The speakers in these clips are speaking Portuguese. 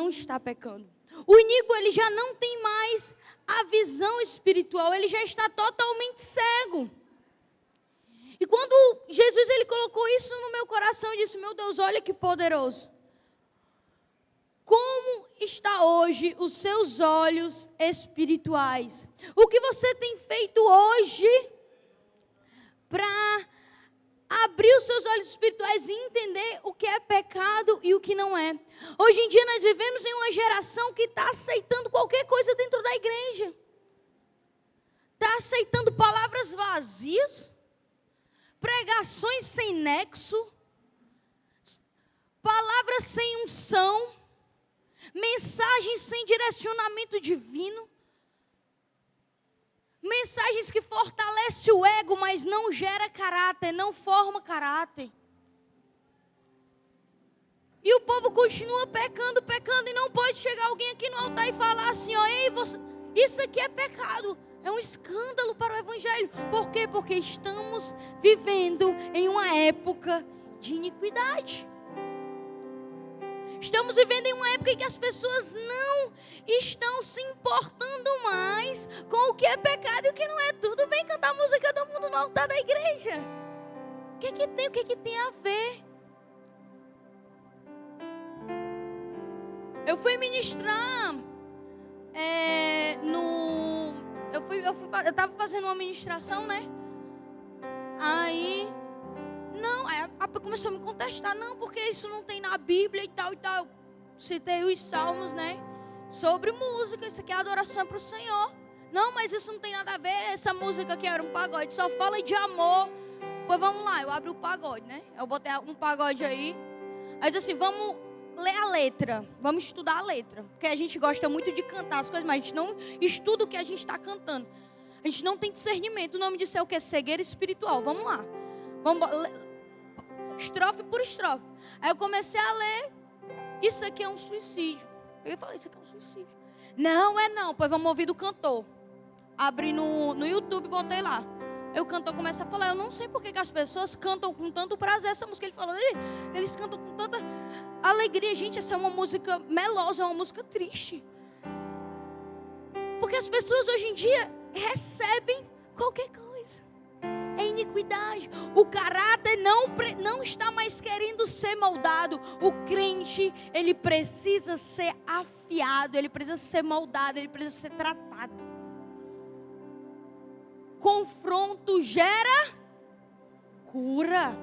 não está pecando. O iníquo, ele já não tem mais a visão espiritual, ele já está totalmente cego. E quando Jesus ele colocou isso no meu coração, eu disse, meu Deus, olha que poderoso. Como está hoje os seus olhos espirituais? O que você tem feito hoje para abrir os seus olhos espirituais e entender o que é pecado e o que não é? Hoje em dia nós vivemos em uma geração que está aceitando qualquer coisa dentro da igreja. Está aceitando palavras vazias, pregações sem nexo, palavras sem unção, mensagens sem direcionamento divino, mensagens que fortalecem o ego, mas não gera caráter, não forma caráter. E o povo continua pecando, e não pode chegar alguém aqui no altar e falar assim, ó, ei, você, isso aqui é pecado. É um escândalo para o evangelho. Por quê? Porque estamos vivendo em uma época de iniquidade. Estamos vivendo em uma época em que as pessoas não estão se importando mais com o que é pecado e o que não é. Tudo bem cantar música do mundo no altar da igreja. O que que tem a ver? Eu fui ministrar eu estava fazendo uma ministração, né? Aí a começou a me contestar, não, porque isso não tem na Bíblia e tal. Citei os salmos, né? Sobre música, isso aqui é adoração para o Senhor. Não, mas isso não tem nada a ver, essa música aqui era um pagode, só fala de amor. Pois vamos lá, eu abri o pagode, né? Eu botei um pagode aí. Aí eu disse assim, vamos ler a letra, vamos estudar a letra. Porque a gente gosta muito de cantar as coisas, mas a gente não estuda o que a gente está cantando. A gente não tem discernimento, o nome disso é o que? Cegueira espiritual, vamos lá. Vamos estrofe por estrofe. Aí eu comecei a ler, isso aqui é um suicídio. Eu falei, isso aqui é um suicídio. Não é não, pois vamos ouvir do cantor. Abri no YouTube, botei lá. Aí o cantor começa a falar, eu não sei por que as pessoas cantam com tanto prazer essa música. Ele falou, eles cantam com tanta alegria. Gente, essa é uma música melosa, é uma música triste. Porque as pessoas hoje em dia recebem qualquer coisa. É iniquidade. O caráter não está mais querendo ser moldado. O crente, ele precisa ser afiado, ele precisa ser moldado, ele precisa ser tratado. Confronto gera cura.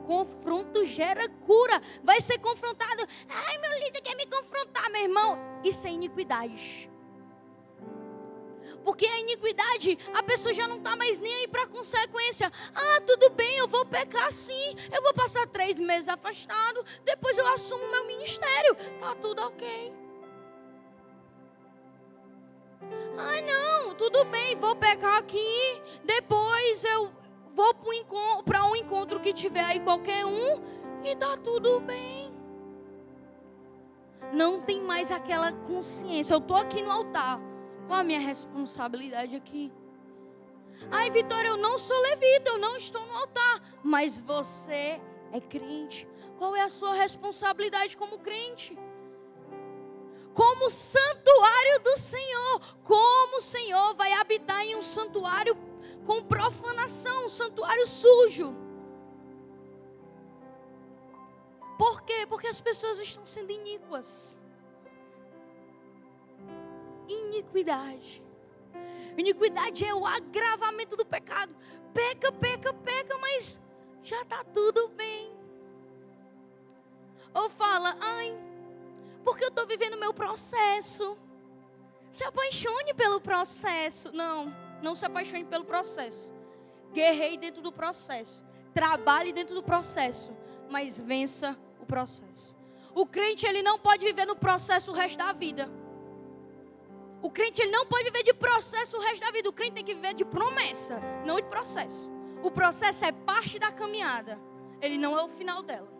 Confronto gera cura. Vai ser confrontado. Ai, meu líder quer me confrontar, meu irmão. Isso é iniquidade. Porque a iniquidade, a pessoa já não está mais nem aí para a consequência. Ah, tudo bem, eu vou pecar sim. Eu vou passar 3 meses afastado. Depois eu assumo meu ministério. Tá tudo ok. Ah, não, tudo bem, vou pecar aqui. Depois eu vou para um encontro que tiver aí qualquer um. E tá tudo bem. Não tem mais aquela consciência. Eu estou aqui no altar. Qual a minha responsabilidade aqui? Ai, Vitória, eu não sou levita, eu não estou no altar. Mas você é crente. Qual é a sua responsabilidade como crente? Como santuário do Senhor. Como o Senhor vai habitar em um santuário com profanação, um santuário sujo? Por quê? Porque as pessoas estão sendo iníquas. Iniquidade. Iniquidade é o agravamento do pecado. Peca, mas já está tudo bem. Ou fala, ai, porque eu estou vivendo o meu processo. Se apaixone pelo processo. Não se apaixone pelo processo. Guerreie dentro do processo. Trabalhe dentro do processo. Mas vença o processo. O crente, ele não pode viver no processo o resto da vida. O crente, ele não pode viver de processo o resto da vida. O crente tem que viver de promessa, não de processo. O processo é parte da caminhada. Ele não é o final dela.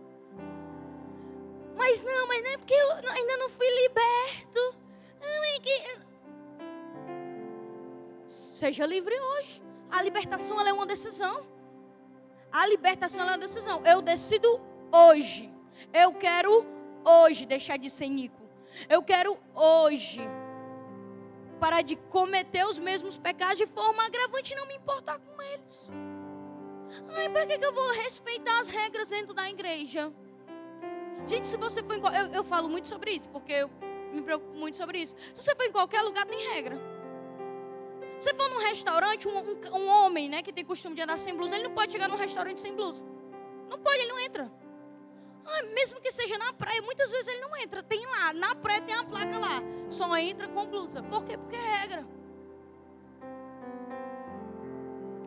Mas não é porque eu ainda não fui liberto. Seja livre hoje. A libertação, ela é uma decisão. A libertação, ela é uma decisão. Eu decido hoje. Eu quero hoje deixar de ser iníquo. Eu quero hoje parar de cometer os mesmos pecados de forma agravante e não me importar com eles. Ai, para que eu vou respeitar as regras dentro da igreja? Gente, se você for em... eu falo muito sobre isso, porque eu me preocupo muito sobre isso. Se você for em qualquer lugar, tem regra. Se você for num restaurante, um homem, né, que tem costume de andar sem blusa, ele não pode chegar num restaurante sem blusa. Não pode, ele não entra. Ah, mesmo que seja na praia, muitas vezes ele não entra. Tem lá, na praia tem a placa lá. Só entra com blusa. Por quê? Porque é regra.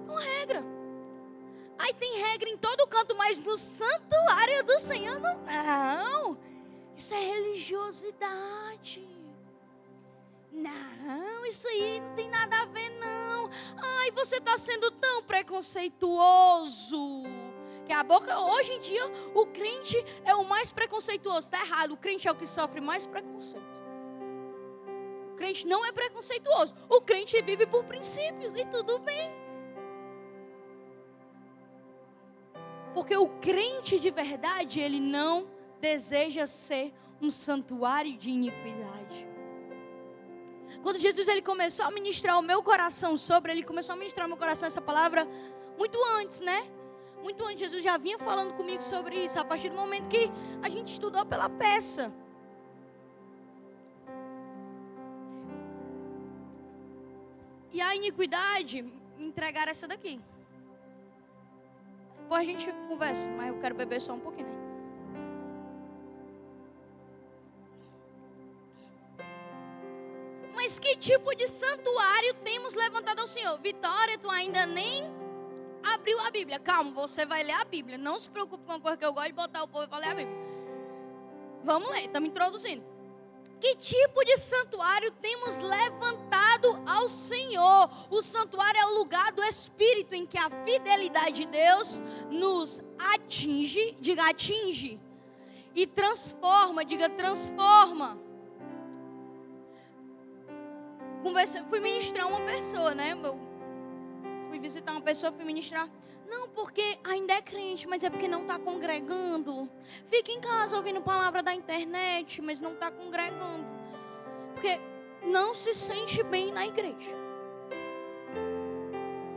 É uma regra. Aí tem regra em todo canto, mas no santuário do Senhor não. Isso é religiosidade. Não, isso aí não tem nada a ver, não. Ai, você está sendo tão preconceituoso. Que a boca, hoje em dia, o crente é o mais preconceituoso. Está errado, o crente é o que sofre mais preconceito. O crente não é preconceituoso. O crente vive por princípios e tudo bem. Porque o crente de verdade, ele não deseja ser um santuário de iniquidade. Quando Jesus ele começou a ministrar o meu coração ele começou a ministrar o meu coração essa palavra muito antes, né? Muito antes, Jesus já vinha falando comigo sobre isso, a partir do momento que a gente estudou pela peça. E a iniquidade, me entregaram essa daqui. Depois a gente conversa, mas eu quero beber só um pouquinho, né? Mas que tipo de santuário temos levantado ao Senhor? Vitória, tu ainda nem abriu a Bíblia. Calma, você vai ler a Bíblia. Não se preocupe com uma coisa que eu gosto de botar o povo para ler a Bíblia. Vamos ler, estamos introduzindo. Que tipo de santuário temos levantado ao Senhor? O santuário é o lugar do Espírito em que a fidelidade de Deus nos atinge, diga atinge, e transforma, diga transforma. Fui ministrar uma pessoa, né? Eu fui visitar uma pessoa, fui ministrar. Não, porque ainda é crente, mas é porque não está congregando. Fica em casa ouvindo palavra da internet, mas não está congregando. Porque não se sente bem na igreja.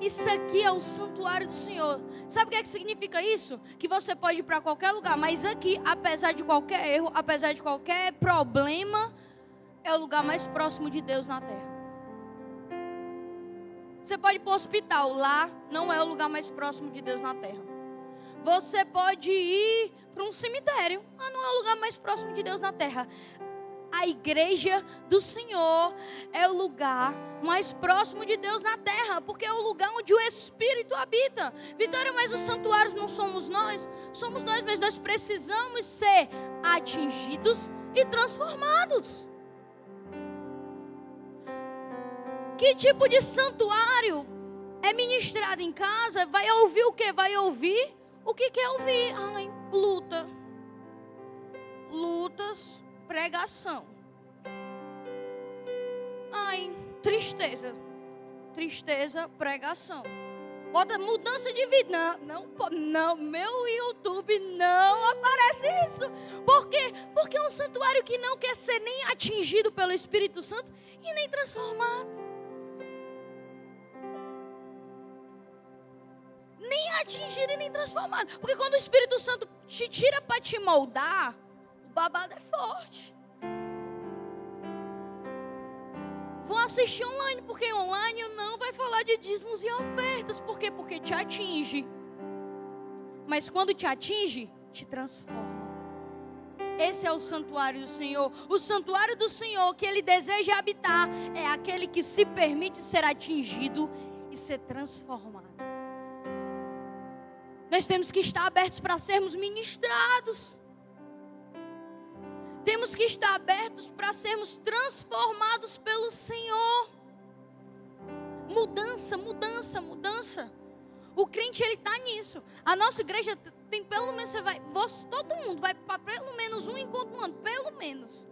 Isso aqui é o santuário do Senhor. Sabe o que é que significa isso? Que você pode ir para qualquer lugar, mas aqui, apesar de qualquer erro, apesar de qualquer problema, é o lugar mais próximo de Deus na terra. Você pode ir para o hospital, lá não é o lugar mais próximo de Deus na terra. Você pode ir para um cemitério, lá não é o lugar mais próximo de Deus na terra. A igreja do Senhor é o lugar mais próximo de Deus na terra, porque é o lugar onde o Espírito habita. Vitória, mas os santuários não somos nós, mas nós precisamos ser atingidos e transformados. Que tipo de santuário é ministrado em casa? Vai ouvir o quê? Vai ouvir o que quer ouvir. Ai, lutas, pregação. Ai, tristeza, pregação. Bota mudança de vida. Não, meu YouTube não aparece isso. Por quê? Porque é um santuário que não quer ser nem atingido pelo Espírito Santo e nem transformado. Nem atingido e nem transformado. Porque quando o Espírito Santo te tira para te moldar, o babado é forte. Vou assistir online, porque online não vai falar de dízimos e ofertas. Por quê? Porque te atinge. Mas quando te atinge, te transforma. Esse é o santuário do Senhor. O santuário do Senhor que Ele deseja habitar é aquele que se permite ser atingido e ser transformado. Nós temos que estar abertos para sermos ministrados. Temos que estar abertos para sermos transformados pelo Senhor. Mudança. O crente, ele está nisso. A nossa igreja tem pelo menos, todo mundo vai para pelo menos um encontro no ano, pelo menos.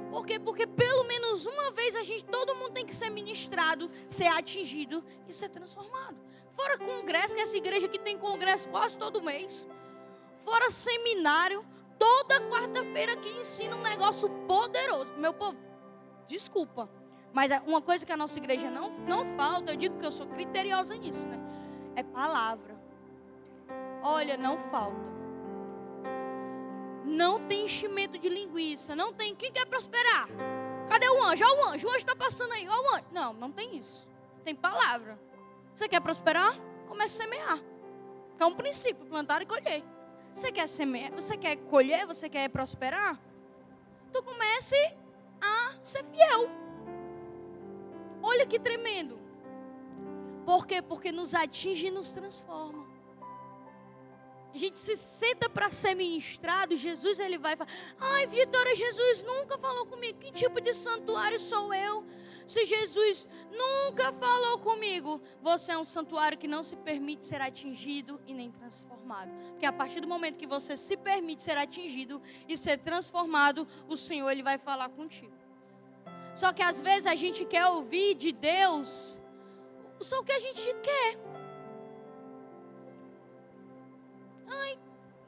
Por quê? Porque pelo menos uma vez todo mundo tem que ser ministrado, ser atingido e ser transformado. Fora congresso, que essa igreja que tem congresso quase todo mês. Fora seminário, toda quarta-feira aqui ensina um negócio poderoso. Meu povo, desculpa, mas uma coisa que a nossa igreja não falta, eu digo que eu sou criteriosa nisso, né? É palavra. Olha, não falta. Não tem enchimento de linguiça, não tem. Quem quer prosperar? Cadê o anjo? Olha o anjo está passando aí, olha o anjo. Não tem isso. Tem palavra. Você quer prosperar? Comece a semear. Que é um princípio, plantar e colher. Você quer semear? Você quer colher? Você quer prosperar? Então comece a ser fiel. Olha que tremendo. Por quê? Porque nos atinge e nos transforma. A gente se senta para ser ministrado, Jesus ele vai falar: ai, Vitória, Jesus nunca falou comigo. Que tipo de santuário sou eu? Se Jesus nunca falou comigo, você é um santuário que não se permite ser atingido e nem transformado. Porque a partir do momento que você se permite ser atingido e ser transformado, o Senhor ele vai falar contigo. Só que às vezes a gente quer ouvir de Deus só o que a gente quer. Ai,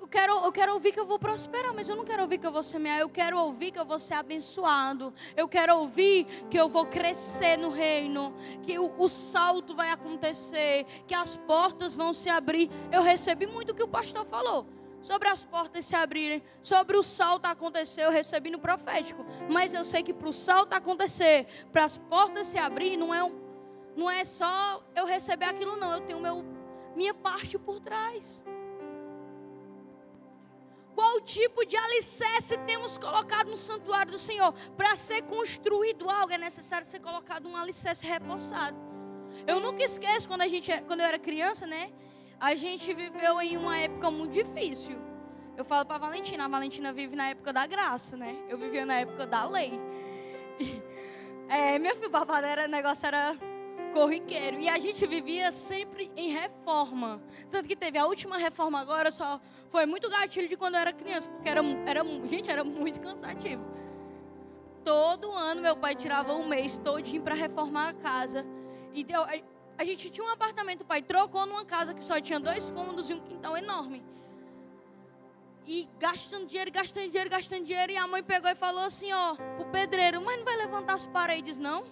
eu quero ouvir que eu vou prosperar, mas eu não quero ouvir que eu vou semear. Eu quero ouvir que eu vou ser abençoado. Eu quero ouvir que eu vou crescer no reino, que o salto vai acontecer, que as portas vão se abrir. Eu recebi muito o que o pastor falou sobre as portas se abrirem, sobre o salto acontecer. Eu recebi no profético, mas eu sei que para o salto acontecer, para as portas se abrir, não é só eu receber aquilo, não. Eu tenho minha parte por trás. Qual tipo de alicerce temos colocado no santuário do Senhor? Para ser construído algo, é necessário ser colocado um alicerce reforçado. Eu nunca esqueço, quando eu era criança, né? A gente viveu em uma época muito difícil. Eu falo para a Valentina vive na época da graça, né? Eu vivia na época da lei. Minha filha, o negócio era corriqueiro. E a gente vivia sempre em reforma. Tanto que teve a última reforma agora, só foi muito gatilho de quando eu era criança, porque era muito cansativo. Todo ano meu pai tirava um mês todinho para reformar a casa. E a gente tinha um apartamento, o pai trocou numa casa que só tinha 2 cômodos e um quintal enorme. E gastando dinheiro. E a mãe pegou e falou assim, ó, pro pedreiro: mas não vai levantar as paredes, não?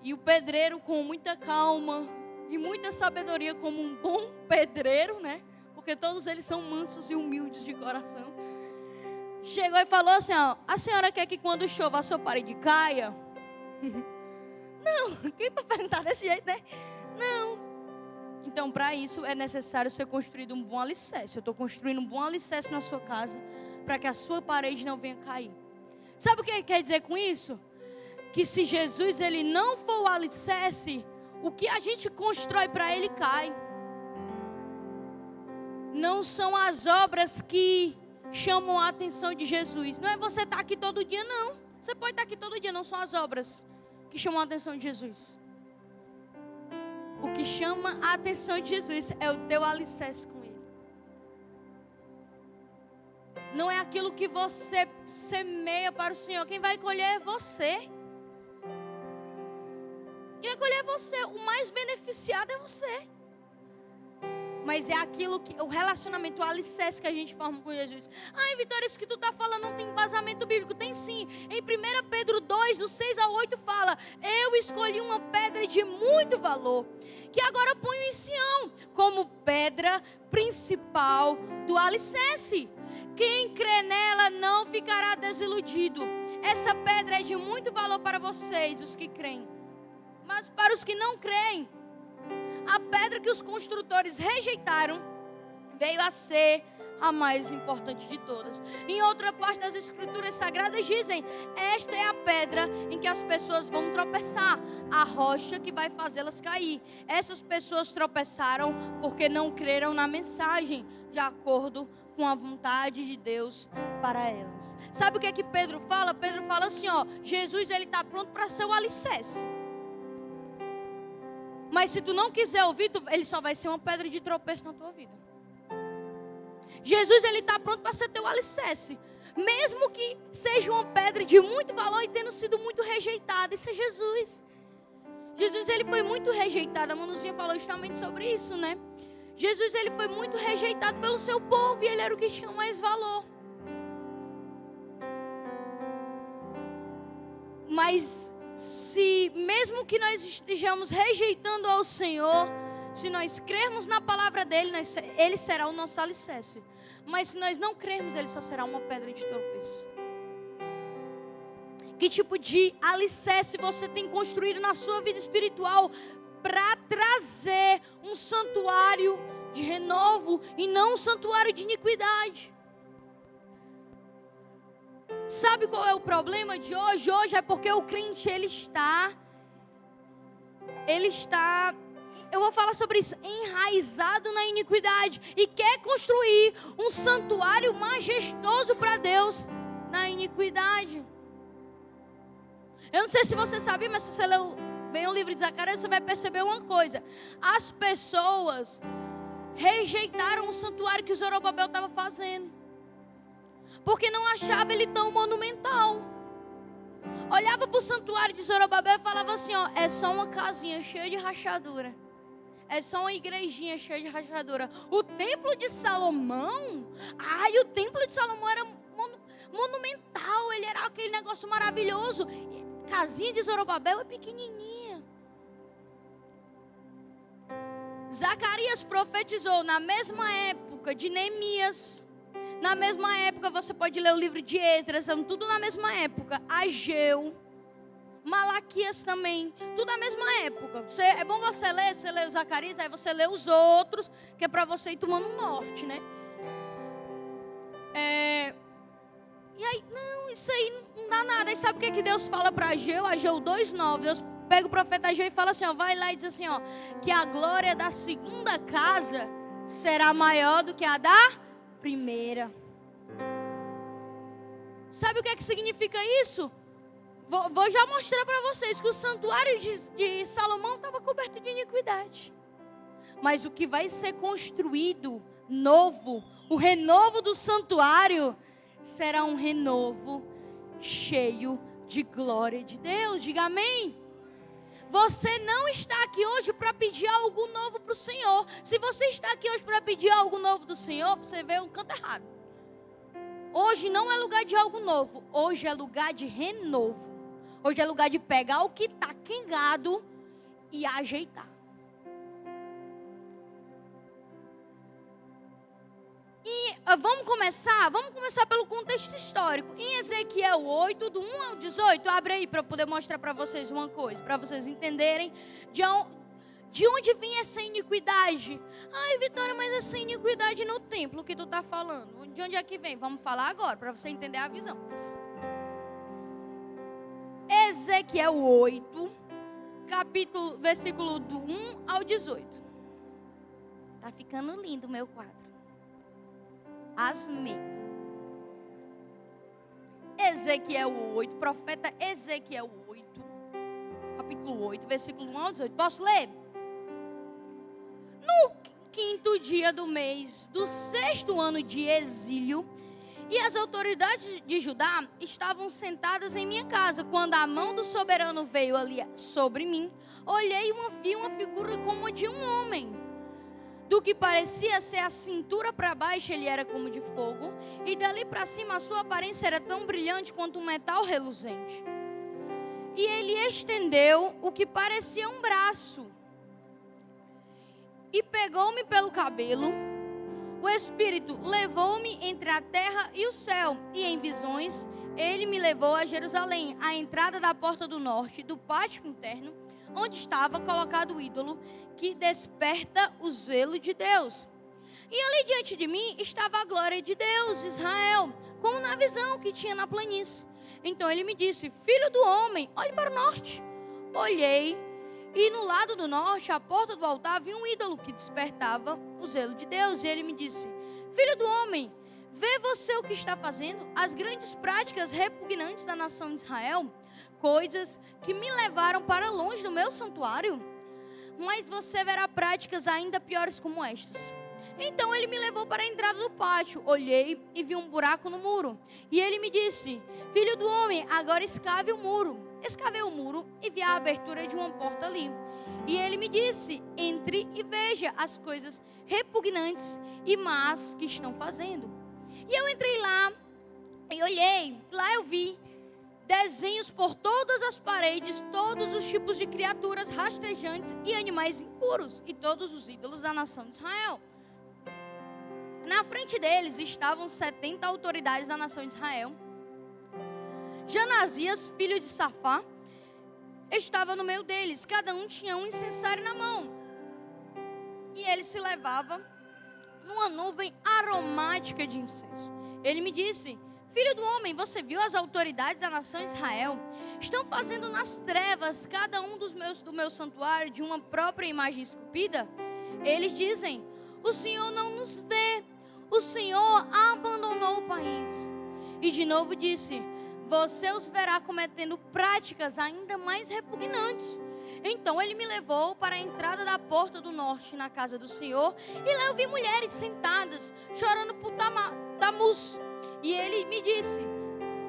E o pedreiro, com muita calma e muita sabedoria, como um bom pedreiro, né? Porque todos eles são mansos e humildes de coração. Chegou e falou assim, ó: a senhora quer que quando chova a sua parede caia? Não, quem vai perguntar desse jeito, né? Não. Então, para isso é necessário ser construído um bom alicerce. Eu estou construindo um bom alicerce na sua casa, para que a sua parede não venha cair. Sabe o que quer dizer com isso? Que se Jesus ele não for o alicerce, o que a gente constrói para ele cai. Não são as obras que chamam a atenção de Jesus. Não é você estar aqui todo dia, não. Você pode estar aqui todo dia, não são as obras que chamam a atenção de Jesus. O que chama a atenção de Jesus é o teu alicerce com Ele. Não é aquilo que você semeia para o Senhor. Quem vai colher é você. Quem vai colher é você. O mais beneficiado é você. Mas é aquilo que, o relacionamento, o alicerce que a gente forma com Jesus. Ai, Vitória, isso que tu está falando não tem embasamento bíblico. Tem sim. Em 1 Pedro 2, do 6 ao 8 fala: eu escolhi uma pedra de muito valor, que agora ponho em Sião, como pedra principal do alicerce. Quem crê nela não ficará desiludido. Essa pedra é de muito valor para vocês, os que creem. Mas para os que não creem, a pedra que os construtores rejeitaram veio a ser a mais importante de todas. Em outra parte das Escrituras Sagradas dizem: esta é a pedra em que as pessoas vão tropeçar, a rocha que vai fazê-las cair. Essas pessoas tropeçaram porque não creram na mensagem de acordo com a vontade de Deus para elas. Sabe o que é que Pedro fala? Pedro fala assim, ó: Jesus ele está pronto para ser o alicerce. Mas se tu não quiser ouvir, ele só vai ser uma pedra de tropeço na tua vida. Jesus ele está pronto para ser teu alicerce. Mesmo que seja uma pedra de muito valor e tendo sido muito rejeitada. Isso é Jesus. Jesus ele foi muito rejeitado. A Manuzinha falou justamente sobre isso, né? Jesus, ele foi muito rejeitado pelo seu povo e ele era o que tinha mais valor. Mas se mesmo que nós estejamos rejeitando ao Senhor, se nós crermos na palavra dele, ele será o nosso alicerce. Mas se nós não crermos, ele só será uma pedra de tropeço. Que tipo de alicerce você tem construído na sua vida espiritual para trazer um santuário de renovo e não um santuário de iniquidade? Sabe qual é o problema de hoje? Hoje é porque o crente, ele está, eu vou falar sobre isso, enraizado na iniquidade e quer construir um santuário majestoso para Deus na iniquidade. Eu não sei se você sabia, mas se você leu bem o livro de Zacarias, você vai perceber uma coisa. As pessoas rejeitaram o santuário que Zorobabel estava fazendo, porque não achava ele tão monumental. Olhava para o santuário de Zorobabel e falava assim, ó, é só uma casinha cheia de rachadura. É só uma igrejinha cheia de rachadura. O templo de Salomão, o templo de Salomão era monumental, ele era aquele negócio maravilhoso. A casinha de Zorobabel é pequenininha. Zacarias profetizou na mesma época de Neemias. Na mesma época, você pode ler o livro de Esdras, são tudo na mesma época. Ageu, Malaquias também, tudo na mesma época. É bom você lê o Zacarias, aí você lê os outros, que é para você ir tomando um norte, né? E aí, não, isso aí não dá nada. Aí sabe o que Deus fala para Ageu? Ageu 2:9, Deus pega o profeta Ageu e fala assim, ó, vai lá e diz assim, ó, que a glória da segunda casa será maior do que a da primeira. Sabe o que significa isso? Vou já mostrar para vocês que o santuário de Salomão estava coberto de iniquidade. Mas o que vai ser construído novo, o renovo do santuário, será um renovo cheio de glória de Deus. Diga amém. Você não está aqui hoje para pedir algo novo para o Senhor. Se você está aqui hoje para pedir algo novo do Senhor, você vê um canto errado. Hoje não é lugar de algo novo. Hoje é lugar de renovo. Hoje é lugar de pegar o que está quengado e ajeitar. E vamos começar pelo contexto histórico. Em Ezequiel 8, do 1 ao 18, abre aí para eu poder mostrar para vocês uma coisa, para vocês entenderem de onde vinha essa iniquidade. Ai, Vitória, mas essa iniquidade no templo que tu está falando, de onde é que vem? Vamos falar agora, para você entender a visão. Ezequiel 8, versículo do 1 ao 18. Tá ficando lindo o meu quadro. Amém. Ezequiel 8, profeta Ezequiel 8, capítulo 8, versículo 1 ao 18. Posso ler? No quinto dia do mês do 6º ano de exílio, e as autoridades de Judá estavam sentadas em minha casa, quando a mão do soberano veio ali sobre mim, olhei e vi uma figura como a de um homem. Do que parecia ser a cintura para baixo, ele era como de fogo, e dali para cima a sua aparência era tão brilhante quanto um metal reluzente. E ele estendeu o que parecia um braço, e pegou-me pelo cabelo. O Espírito levou-me entre a terra e o céu, e em visões ele me levou a Jerusalém, à entrada da porta do norte, do pátio interno, onde estava colocado o ídolo que desperta o zelo de Deus. E ali diante de mim estava a glória de Deus, Israel, como na visão que tinha na planície. Então ele me disse: filho do homem, olhe para o norte. Olhei, e no lado do norte, à porta do altar, vi um ídolo que despertava o zelo de Deus. E ele me disse: filho do homem, vê você o que está fazendo, as grandes práticas repugnantes da nação de Israel, coisas que me levaram para longe do meu santuário. Mas você verá práticas ainda piores como estas. Então ele me levou para a entrada do pátio. Olhei e vi um buraco no muro. E ele me disse: filho do homem, agora escave o muro. Escavei o muro e vi a abertura de uma porta ali. E ele me disse: entre e veja as coisas repugnantes e más que estão fazendo. E eu entrei lá e olhei. Lá eu vi desenhos por todas as paredes, todos os tipos de criaturas rastejantes e animais impuros, e todos os ídolos da nação de Israel. Na frente deles estavam 70 autoridades da nação de Israel. Janasias, filho de Safá, estava no meio deles. Cada um tinha um incensário na mão. E ele se levava numa nuvem aromática de incenso. Ele me disse: filho do homem, você viu as autoridades da nação de Israel? Estão fazendo nas trevas cada um do meu santuário de uma própria imagem esculpida? Eles dizem: o Senhor não nos vê. O Senhor abandonou o país. E de novo disse: você os verá cometendo práticas ainda mais repugnantes. Então ele me levou para a entrada da porta do norte na casa do Senhor. E lá eu vi mulheres sentadas, chorando por Tamuz. E ele me disse: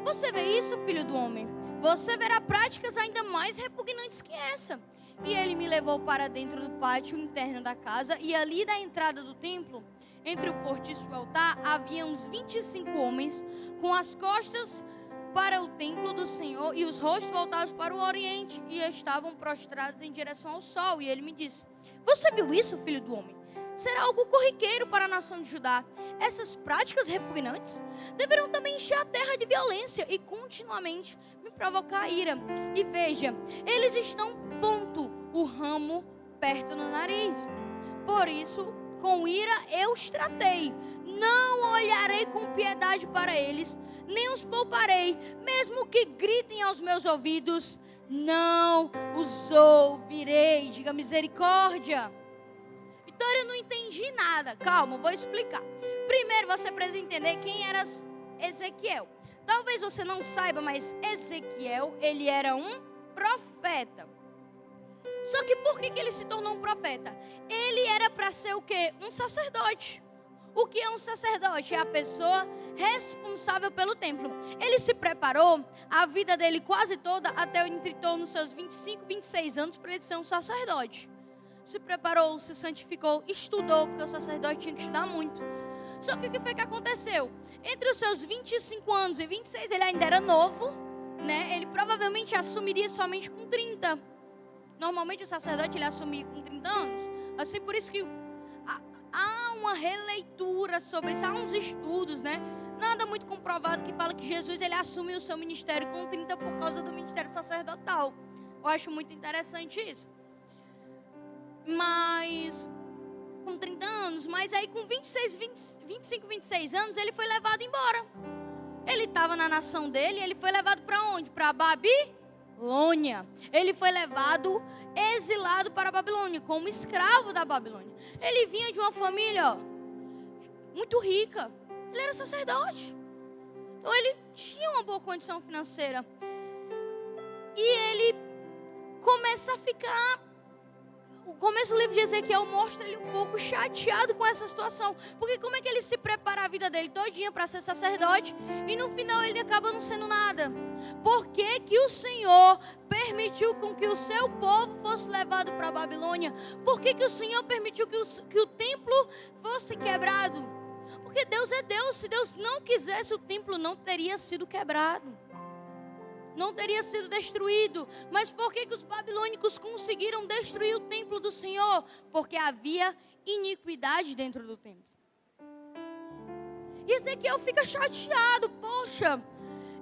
você vê isso, filho do homem? Você verá práticas ainda mais repugnantes que essa. E ele me levou para dentro do pátio interno da casa. E ali da entrada do templo, entre o portiço e o altar, havia uns 25 homens com as costas para o templo do Senhor e os rostos voltados para o oriente, e estavam prostrados em direção ao sol. E ele me disse: você viu isso, filho do homem? Será algo corriqueiro para a nação de Judá. Essas práticas repugnantes deverão também encher a terra de violência e continuamente me provocar ira. E veja, eles estão pondo o ramo perto do nariz. Por isso, com ira eu os tratei. Não olharei com piedade para eles, nem os pouparei, mesmo que gritem aos meus ouvidos, não os ouvirei. Diga misericórdia. Vitória, eu não entendi nada. Calma, vou explicar. Primeiro você precisa entender quem era Ezequiel. Talvez você não saiba, mas Ezequiel, ele era um profeta. Só que por que ele se tornou um profeta? Ele era para ser o quê? Um sacerdote. O que é um sacerdote? É a pessoa responsável pelo templo. Ele se preparou a vida dele quase toda, até entre torno dos seus 25, 26 anos, para ele ser um sacerdote. Se preparou, se santificou, estudou, porque o sacerdote tinha que estudar muito. Só que o que foi que aconteceu? Entre os seus 25 anos e 26, ele ainda era novo, né? Ele provavelmente assumiria somente com 30. Normalmente o sacerdote ele assumia com 30 anos. Assim, por isso que há uma releitura sobre isso, há uns estudos, né? Nada muito comprovado que fala que Jesus ele assumiu o seu ministério com 30 por causa do ministério sacerdotal. Eu acho muito interessante isso. Mas com 30 anos, mas aí com 25, 26 anos, ele foi levado embora. Ele estava na nação dele, ele foi levado para onde? Para Babilônia. Ele foi levado, exilado para a Babilônia, como escravo da Babilônia. Ele vinha de uma família muito rica. Ele era sacerdote. Então ele tinha uma boa condição financeira. E ele começa a ficar... O começo do livro de Ezequiel mostra ele um pouco chateado com essa situação. Porque como é que ele se prepara a vida dele todinha para ser sacerdote e no final ele acaba não sendo nada? Por que que o Senhor permitiu com que o seu povo fosse levado para a Babilônia? Por que que o Senhor permitiu que o templo fosse quebrado? Porque Deus é Deus. Se Deus não quisesse, o templo não teria sido quebrado. Não teria sido destruído. Mas por que que os babilônicos conseguiram destruir o templo do Senhor? Porque havia iniquidade dentro do templo. E Ezequiel fica chateado. Poxa,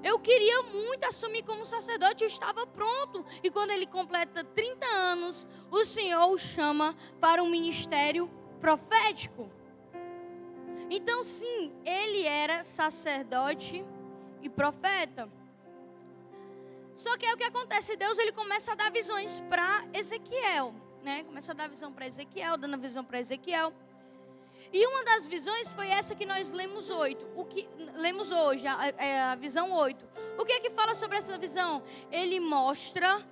eu queria muito assumir como sacerdote, eu estava pronto. E quando ele completa 30 anos, o Senhor o chama para um ministério profético. Então sim, ele era sacerdote e profeta. Só que é o que acontece, Deus ele começa a dar visões para Ezequiel, né? Começa a dar visão para Ezequiel, dando visão para Ezequiel. E uma das visões foi essa que nós lemos lemos hoje, a visão 8. O que é que fala sobre essa visão? Ele mostra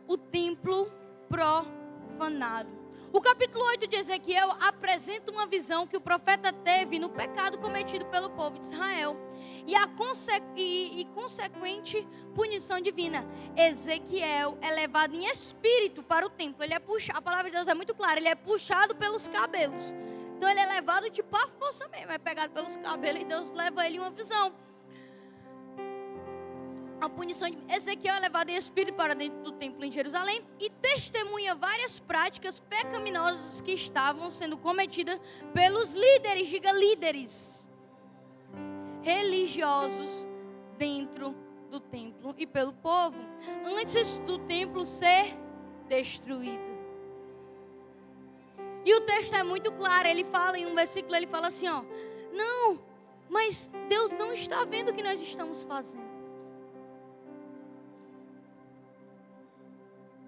o templo profanado. O capítulo 8 de Ezequiel apresenta uma visão que o profeta teve no pecado cometido pelo povo de Israel e a consequente punição divina. Ezequiel é levado em espírito para o templo. Ele é puxado, a palavra de Deus é muito clara, ele é puxado pelos cabelos. Então ele é levado tipo à força mesmo, é pegado pelos cabelos e Deus leva ele em uma visão. A punição de Ezequiel é levado em espírito para dentro do templo em Jerusalém e testemunha várias práticas pecaminosas que estavam sendo cometidas pelos líderes, diga líderes, religiosos dentro do templo e pelo povo, antes do templo ser destruído. E o texto é muito claro, ele fala em um versículo, ele fala assim, ó, não, mas Deus não está vendo o que nós estamos fazendo.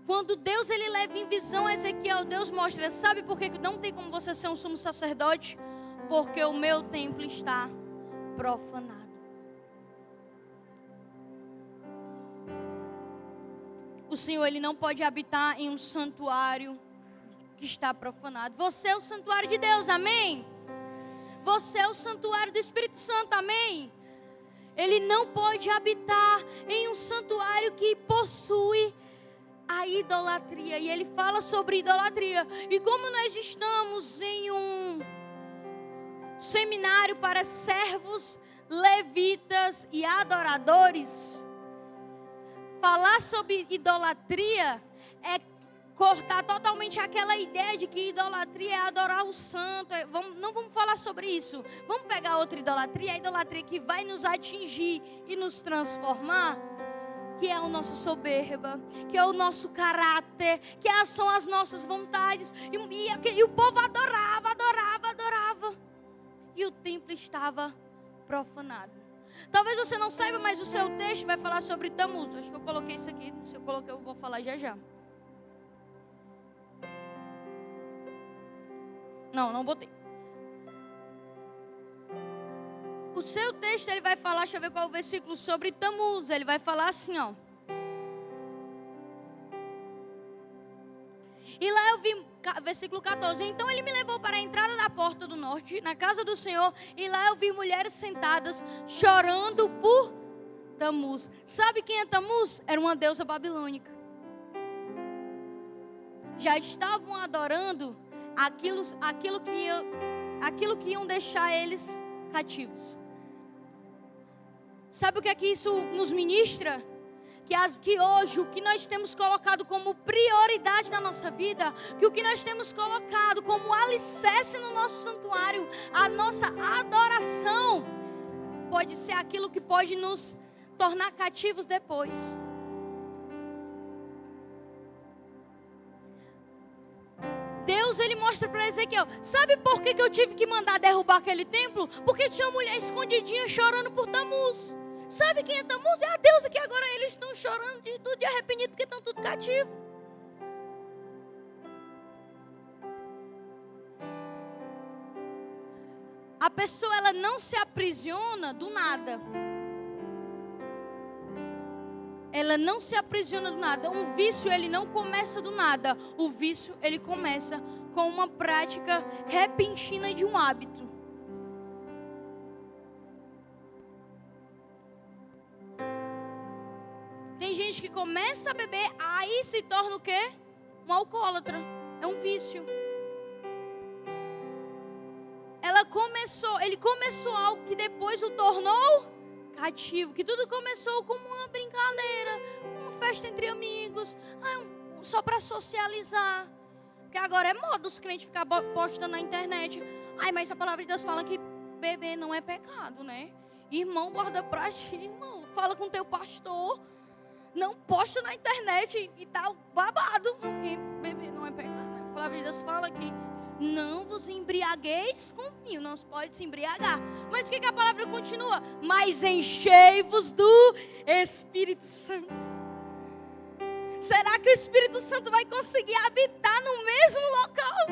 Quando Deus ele leva em visão a Ezequiel, Deus mostra, sabe por que não tem como você ser um sumo sacerdote? Porque o meu templo está profanado. O Senhor ele não pode habitar em um santuário que está profanado. Você é o santuário de Deus, amém? Você é o santuário do Espírito Santo, amém? Ele não pode habitar em um santuário que possui a idolatria, e ele fala sobre idolatria. E como nós estamos em um seminário para servos, levitas e adoradores, falar sobre idolatria é cortar totalmente aquela ideia de que idolatria é adorar o santo. Não vamos falar sobre isso. Vamos pegar outra idolatria, a idolatria que vai nos atingir e nos transformar, que é a nossa soberba, que é o nosso caráter, que são as nossas vontades. E o povo adorava. E o templo estava profanado. Talvez você não saiba, mas o seu texto vai falar sobre Tamuz. Acho que eu coloquei isso aqui. Se eu coloquei, eu vou falar já. Não botei. O seu texto, ele vai falar, deixa eu ver qual é o versículo, sobre Tamuz. Ele vai falar assim, ó. E lá eu vi, versículo 14. Então ele me levou para a entrada da porta do norte, na casa do Senhor. E lá eu vi mulheres sentadas, chorando por Tamuz. Sabe quem é Tamuz? Era uma deusa babilônica. Já estavam adorando aquilo que iam deixar eles cativos. Sabe o que é que isso nos ministra? Que hoje o que nós temos colocado como prioridade na nossa vida, que o que nós temos colocado como alicerce no nosso santuário, a nossa adoração, pode ser aquilo que pode nos tornar cativos depois. Deus, ele mostra para Ezequiel, sabe por que eu tive que mandar derrubar aquele templo? Porque tinha uma mulher escondidinha chorando por Tamuz. Sabe quem é Tamuz? É a deusa que agora eles estão chorando de tudo de arrependido porque estão tudo cativos. A pessoa, ela não se aprisiona do nada. Ela não se aprisiona do nada. Um vício, ele não começa do nada. O vício, ele começa com uma prática repentina de um hábito. Tem gente que começa a beber, aí se torna o quê? Um alcoólatra. É um vício. Ele começou algo que depois o tornou cativo. Que tudo começou como uma brincadeira, uma festa entre amigos, só para socializar. Porque agora é moda os crentes ficar postando na internet. Mas a palavra de Deus fala que beber não é pecado, né? Irmão, guarda pra ti, irmão. Fala com teu pastor. Não posta na internet e tá babado. Porque beber não é pecado, né? A palavra de Deus fala que não vos embriagueis com vinho. Não se pode se embriagar. Mas o que a palavra continua? Mas enchei-vos do Espírito Santo. Será que o Espírito Santo vai conseguir habitar no mesmo local?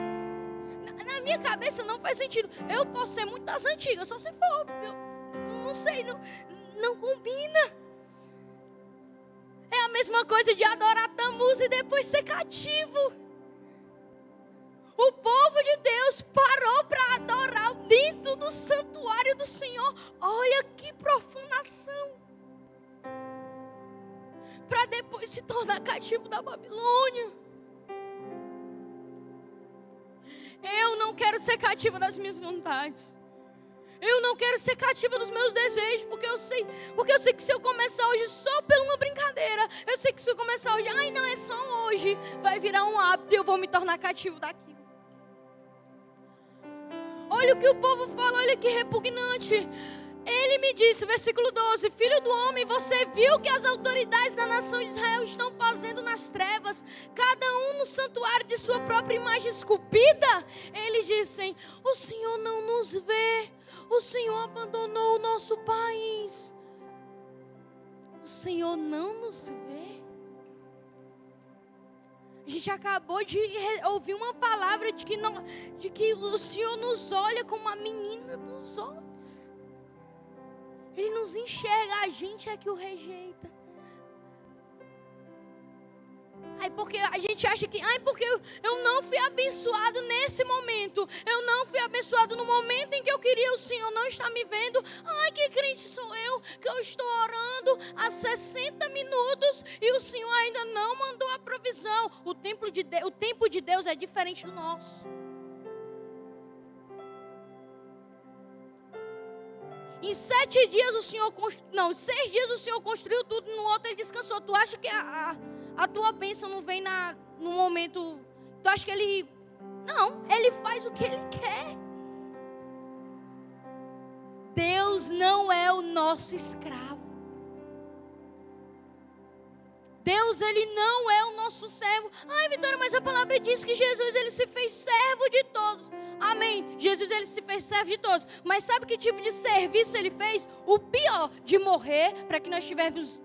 Na minha cabeça não faz sentido. Eu posso ser muito das antigas, só se for. Eu não sei, não combina. É a mesma coisa de adorar Tamuz e depois ser cativo. O povo de Deus parou para adorar dentro do santuário do Senhor. Olha que profanação. Para depois se tornar cativo da Babilônia. Eu não quero ser cativa das minhas vontades. Eu não quero ser cativa dos meus desejos, porque eu sei que se eu começar hoje só por uma brincadeira, eu sei que se eu começar hoje, não é só hoje, vai virar um hábito e eu vou me tornar cativo daquilo. Olha o que o povo fala, olha que repugnante. Ele me disse, versículo 12, filho do homem, você viu que as autoridades da nação de Israel estão fazendo nas trevas, cada um no santuário de sua própria imagem esculpida? Eles dizem, o Senhor não nos vê, o Senhor abandonou o nosso país. O Senhor não nos vê. A gente acabou de ouvir uma palavra de que o Senhor nos olha como a menina dos olhos. Ele nos enxerga, a gente é que o rejeita. Porque a gente acha que, porque eu não fui abençoado nesse momento. Eu não fui abençoado no momento em que eu queria, o Senhor não está me vendo. Que crente sou eu, que eu estou orando há 60 minutos e o Senhor ainda não mandou a provisão. O tempo de Deus é diferente do nosso. Em 6 dias o Senhor construiu tudo, no outro ele descansou. Tu acha que a tua bênção não vem no momento... Tu acha que ele... Não, ele faz o que ele quer. Deus não é o nosso escravo. Deus, ele não é o nosso servo. Vitória, mas a palavra diz que Jesus, ele se fez servo de todos. Amém. Jesus, ele se fez servo de todos. Mas sabe que tipo de serviço ele fez? O pior, de morrer para que nós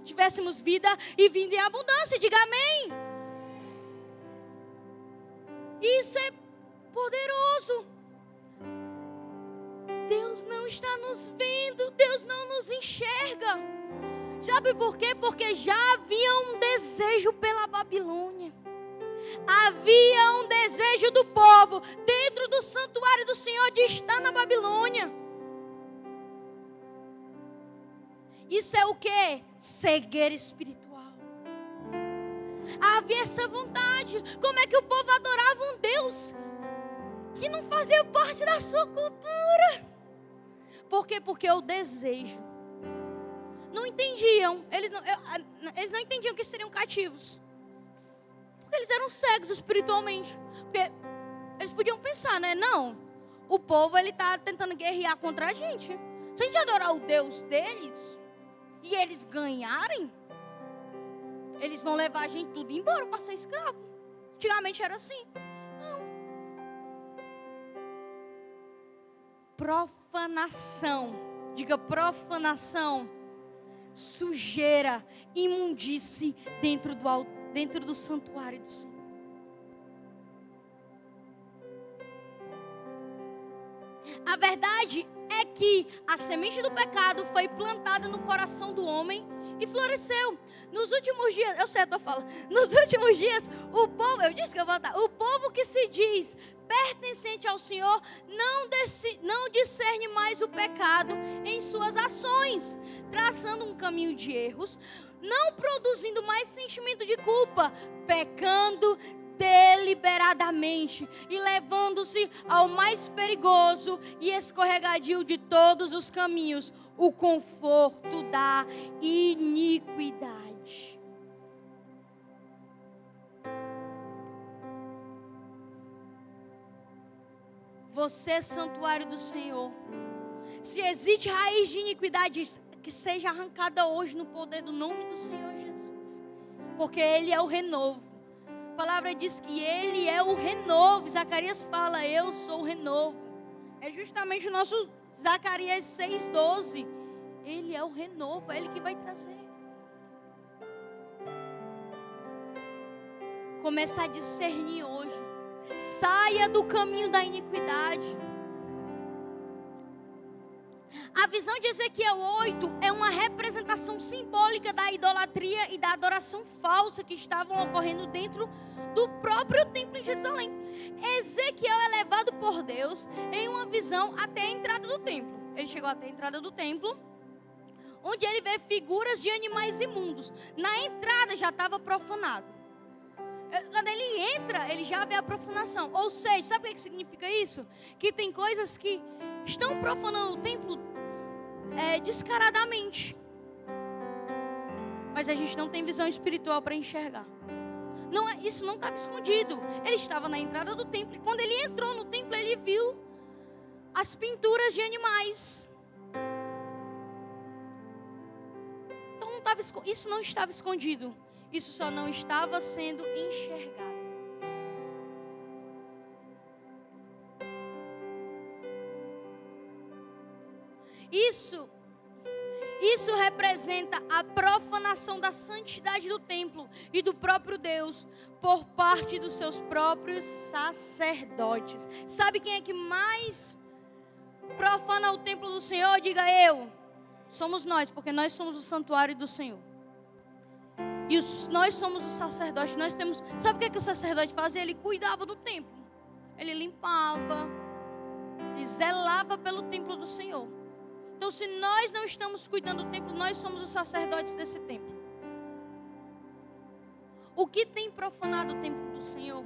tivéssemos vida e vida em abundância. Diga amém. Isso é poderoso. Deus não está nos vendo. Deus não nos enxerga. Sabe por quê? Porque já havia um desejo pela Babilônia. Havia um desejo do povo dentro do santuário do Senhor de estar na Babilônia. Isso é o quê? Cegueira espiritual. Havia essa vontade. Como é que o povo adorava um Deus que não fazia parte da sua cultura? Por quê? Porque o desejo. Não entendiam. Eles não entendiam que seriam cativos. Porque eles eram cegos espiritualmente. Porque eles podiam pensar, né? Não, o povo, ele está tentando guerrear contra a gente. Se a gente adorar o Deus deles e eles ganharem, eles vão levar a gente tudo embora para ser escravo. Antigamente era assim. Não. Profanação. Diga profanação. Sujeira, imundície dentro do santuário do Senhor. A verdade é que a semente do pecado foi plantada no coração do homem e floresceu. Nos últimos dias, eu sei, eu estou falando, nos últimos dias, o povo que se diz pertencente ao Senhor, não discerne mais o pecado em suas ações, traçando um caminho de erros, não produzindo mais sentimento de culpa, pecando deliberadamente e levando-se ao mais perigoso e escorregadio de todos os caminhos, o conforto da iniquidade. Você é santuário do Senhor. Se existe raiz de iniquidade, que seja arrancada hoje no poder do nome do Senhor Jesus. Porque Ele é o renovo. A palavra diz que Ele é o renovo. Zacarias fala, eu sou o renovo. É justamente o nosso Zacarias 6:12. Ele é o renovo, é Ele que vai trazer. Começa a discernir hoje. Saia do caminho da iniquidade. A visão de Ezequiel 8 é uma representação simbólica da idolatria e da adoração falsa que estavam ocorrendo dentro do próprio templo em Jerusalém. Ezequiel é levado por Deus em uma visão até a entrada do templo. Ele chegou até a entrada do templo, onde ele vê figuras de animais imundos. Na entrada já estava profanado. Quando ele entra, ele já vê a profanação. Ou seja, sabe o que significa isso? Que tem coisas que estão profanando o templo descaradamente. Mas a gente não tem visão espiritual para enxergar. Isso não estava escondido. Ele estava na entrada do templo. E quando ele entrou no templo, ele viu as pinturas de animais. Então isso não estava escondido. Isso só não estava sendo enxergado. Isso representa a profanação da santidade do templo e do próprio Deus por parte dos seus próprios sacerdotes. Sabe quem é que mais profana o templo do Senhor? Diga eu. Somos nós, porque nós somos o santuário do Senhor. E nós somos os sacerdotes. Sabe o que o sacerdote fazia? Ele cuidava do templo. Ele limpava. Ele zelava pelo templo do Senhor. Então, se nós não estamos cuidando do templo, nós somos os sacerdotes desse templo. O que tem profanado o templo do Senhor?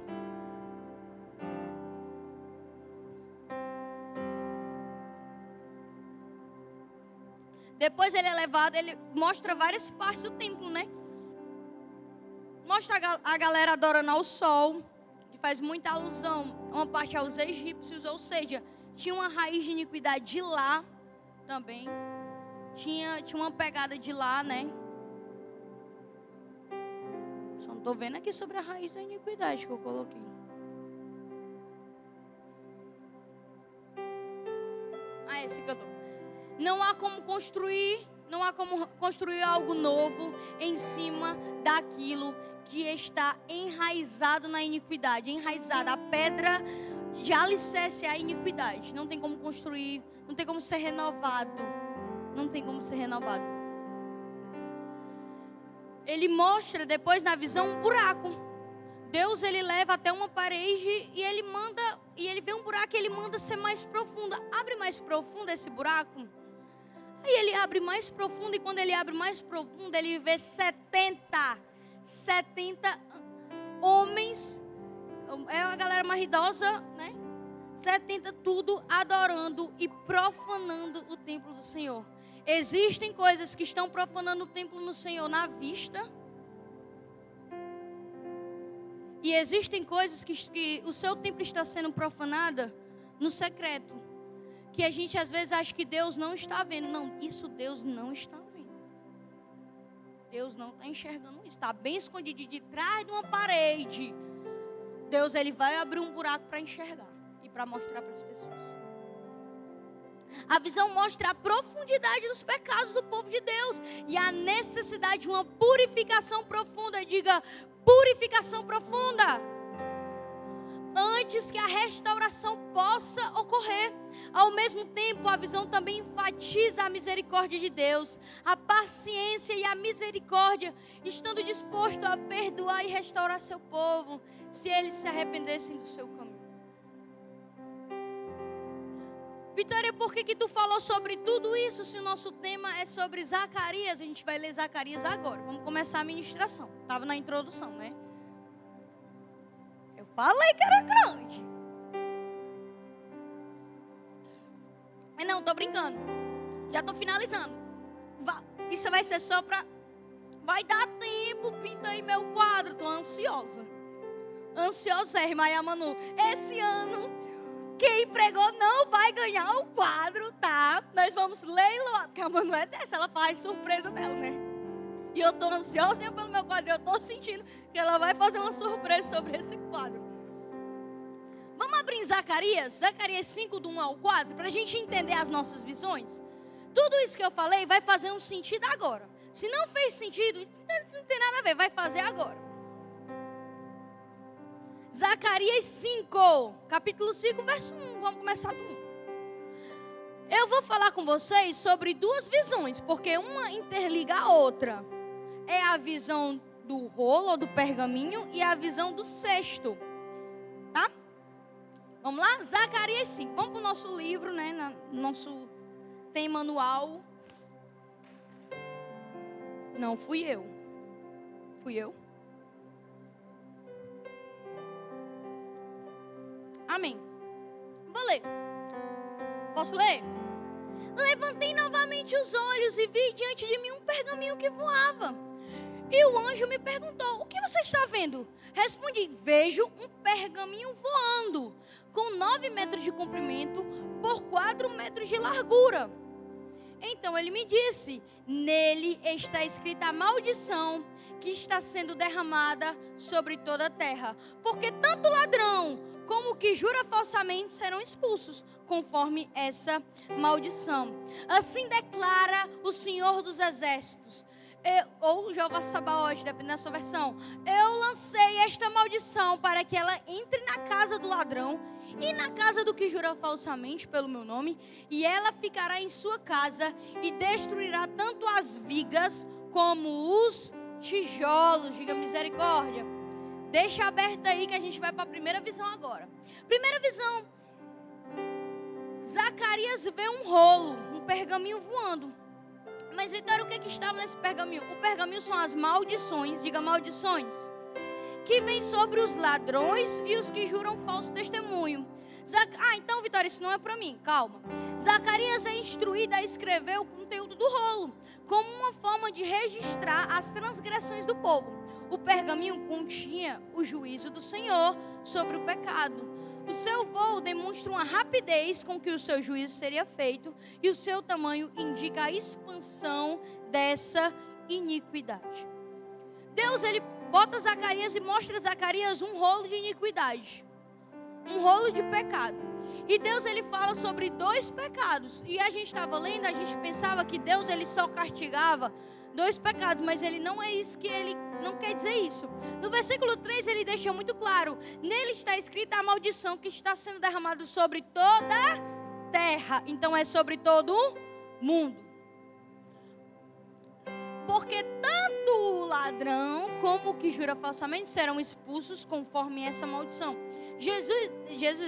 Depois ele é levado, ele mostra várias partes do templo, né? Mostra a galera adorando ao sol, que faz muita alusão, uma parte aos egípcios, ou seja, tinha uma raiz de iniquidade de lá também. Tinha uma pegada de lá, né? Só não estou vendo aqui sobre a raiz da iniquidade que eu coloquei. Esse que eu tô. Não há como construir algo novo em cima daquilo que está enraizado na iniquidade. Enraizada, a pedra de alicerce é a iniquidade. Não tem como construir, não tem como ser renovado. Não tem como ser renovado. Ele mostra depois na visão um buraco. Deus, ele leva até uma parede e ele vê um buraco e ele manda ser mais profunda. Abre mais profundo esse buraco. Aí ele abre mais profundo, e quando ele abre mais profundo, ele vê 70 homens, é a galera mais idosa, né? 70 tudo adorando e profanando o templo do Senhor. Existem coisas que estão profanando o templo do Senhor na vista. E existem coisas que o seu templo está sendo profanada no secreto. Que a gente às vezes acha que Deus não está vendo. Não, isso Deus não está vendo. Deus não está enxergando isso. Está bem escondido de trás de uma parede. Deus, ele vai abrir um buraco para enxergar e para mostrar para as pessoas. A visão mostra a profundidade dos pecados do povo de Deus e a necessidade de uma purificação profunda. Diga, purificação profunda. Antes que a restauração possa ocorrer. Ao mesmo tempo, a visão também enfatiza a misericórdia de Deus, a paciência e a misericórdia, estando disposto a perdoar e restaurar seu povo, se eles se arrependessem do seu caminho. Vitória, por que tu falou sobre tudo isso, se o nosso tema é sobre Zacarias? A gente vai ler Zacarias agora. Vamos começar a ministração. Estava na introdução, né? Eu falei que era grande. Mas não, tô brincando. Já tô finalizando. Isso vai ser só pra... Vai dar tempo, pinta aí meu quadro. Tô ansiosa. Ansiosérrima, aí a Manu. Esse ano, quem pregou não vai ganhar o quadro, tá? Nós vamos leiloar. Porque a Manu é dessa, ela faz surpresa dela, né? E eu tô ansiosa pelo meu quadro. Eu tô sentindo que ela vai fazer uma surpresa sobre esse quadro. Vamos abrir em Zacarias 5, do 1 ao 4, para a gente entender as nossas visões. Tudo isso que eu falei vai fazer um sentido agora. Se não fez sentido, não tem nada a ver, vai fazer agora. Zacarias 5, capítulo 5, verso 1. Vamos começar do 1. Eu vou falar com vocês sobre duas visões, porque uma interliga a outra. É a visão do rolo, ou do pergaminho, e a visão do cesto. Tá? Vamos lá? Zacarias 5. Vamos para o nosso livro, né? Nosso tem manual. Não, fui eu. Fui eu? Amém. Vou ler. Posso ler? Levantei novamente os olhos e vi diante de mim um pergaminho que voava. E o anjo me perguntou: o que você está vendo? Respondi: vejo um pergaminho voando, com 9 metros de comprimento por 4 metros de largura. Então ele me disse: nele está escrita a maldição que está sendo derramada sobre toda a terra. Porque tanto o ladrão como o que jura falsamente serão expulsos, conforme essa maldição. Assim declara o Senhor dos Exércitos. Ou Jeová Sabaote, dependendo da sua versão. Eu lancei esta maldição para que ela entre na casa do ladrão e na casa do que jura falsamente pelo meu nome, e ela ficará em sua casa e destruirá tanto as vigas como os tijolos. Diga misericórdia. Deixa aberta aí que a gente vai para a primeira visão agora. Primeira visão. Zacarias vê um rolo, um pergaminho voando. Mas, Vitória, o que estava nesse pergaminho? O pergaminho são as maldições, diga maldições, que vêm sobre os ladrões e os que juram falso testemunho. Então, Vitória, isso não é para mim, calma. Zacarias é instruído a escrever o conteúdo do rolo, como uma forma de registrar as transgressões do povo. O pergaminho continha o juízo do Senhor sobre o pecado. O seu voo demonstra uma rapidez com que o seu juízo seria feito, e o seu tamanho indica a expansão dessa iniquidade. Deus, ele bota Zacarias e mostra a Zacarias um rolo de iniquidade, um rolo de pecado. E Deus, ele fala sobre 2 pecados. E a gente estava lendo, a gente pensava que Deus, ele só castigava 2 pecados, mas ele não é isso, que ele não quer dizer isso. No versículo 3 ele deixa muito claro: nele está escrita a maldição que está sendo derramada sobre toda a terra. Então é sobre todo o mundo. Porque tanto o ladrão como o que jura falsamente serão expulsos conforme essa maldição.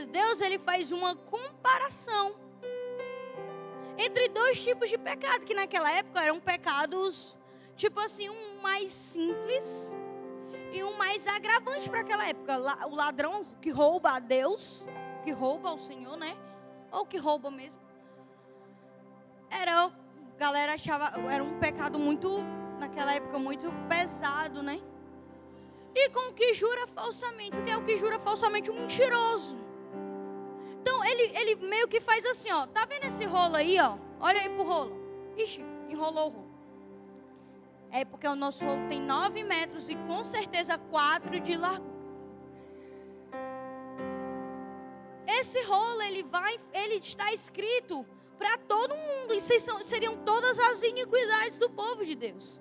Deus, ele faz uma comparação entre 2 tipos de pecado, que naquela época eram pecados, tipo assim, um mais simples e um mais agravante para aquela época. O ladrão que rouba a Deus, que rouba ao Senhor, né? Ou que rouba mesmo. A galera achava, era um pecado muito, naquela época, muito pesado, né? E com o que jura falsamente. O que é o que jura falsamente? Um mentiroso. Então, ele meio que faz assim, ó. Tá vendo esse rolo aí, ó? Olha aí pro rolo. Ixi, enrolou o rolo. É porque o nosso rolo tem 9 metros e com certeza 4 de largura. Esse rolo, ele está escrito para todo mundo. E seriam todas as iniquidades do povo de Deus.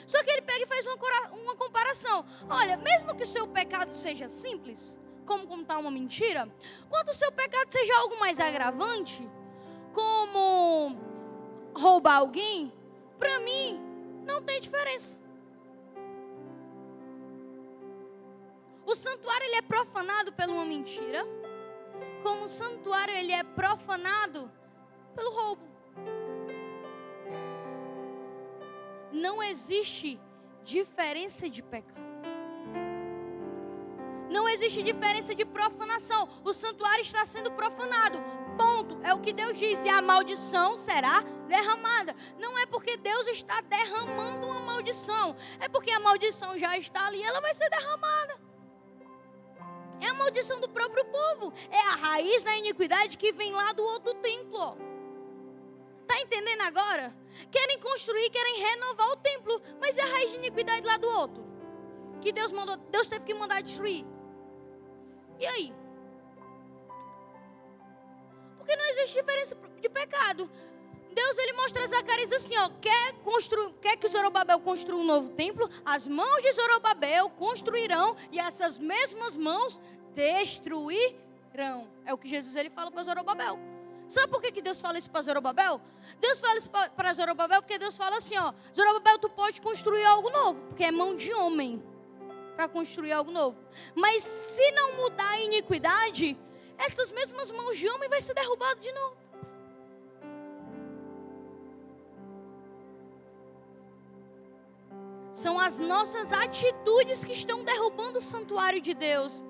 Só que ele pega e faz uma comparação. Olha, mesmo que o seu pecado seja simples, como contar uma mentira, quanto o seu pecado seja algo mais agravante, como roubar alguém, para mim não tem diferença. O santuário, ele é profanado por uma mentira, como o santuário, ele é profanado pelo roubo. Não existe diferença de pecado. Não existe diferença de profanação. O santuário está sendo profanado. Ponto. É o que Deus diz. E a maldição será derramada. Não é porque Deus está derramando uma maldição. É porque a maldição já está ali e ela vai ser derramada. É a maldição do próprio povo. É a raiz da iniquidade que vem lá do outro templo. Está entendendo agora? Querem construir, querem renovar o templo. Mas é a raiz de iniquidade lá do outro. Que Deus teve que mandar destruir. E aí? Porque não existe diferença de pecado. Deus, ele mostra a Zacarias assim, ó, quer que Zorobabel construa um novo templo? As mãos de Zorobabel construirão e essas mesmas mãos destruirão. É o que Jesus, ele fala para Zorobabel. Sabe por que Deus fala isso para Zorobabel? Deus fala isso para Zorobabel porque Deus fala assim, ó, Zorobabel, tu pode construir algo novo, porque é mão de homem para construir algo novo. Mas se não mudar a iniquidade, essas mesmas mãos de homem vai ser derrubado de novo. São as nossas atitudes que estão derrubando o santuário de Deus.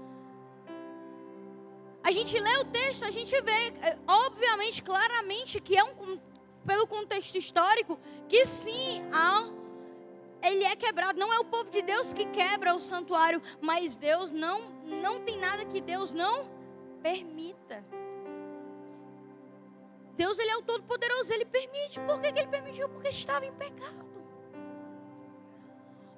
A gente lê o texto, a gente vê, obviamente, claramente, que é pelo contexto histórico, que sim, ele é quebrado. Não é o povo de Deus que quebra o santuário, mas Deus não tem nada que Deus não permita. Deus, ele é o Todo-Poderoso, ele permite. Por que ele permitiu? Porque estava em pecado.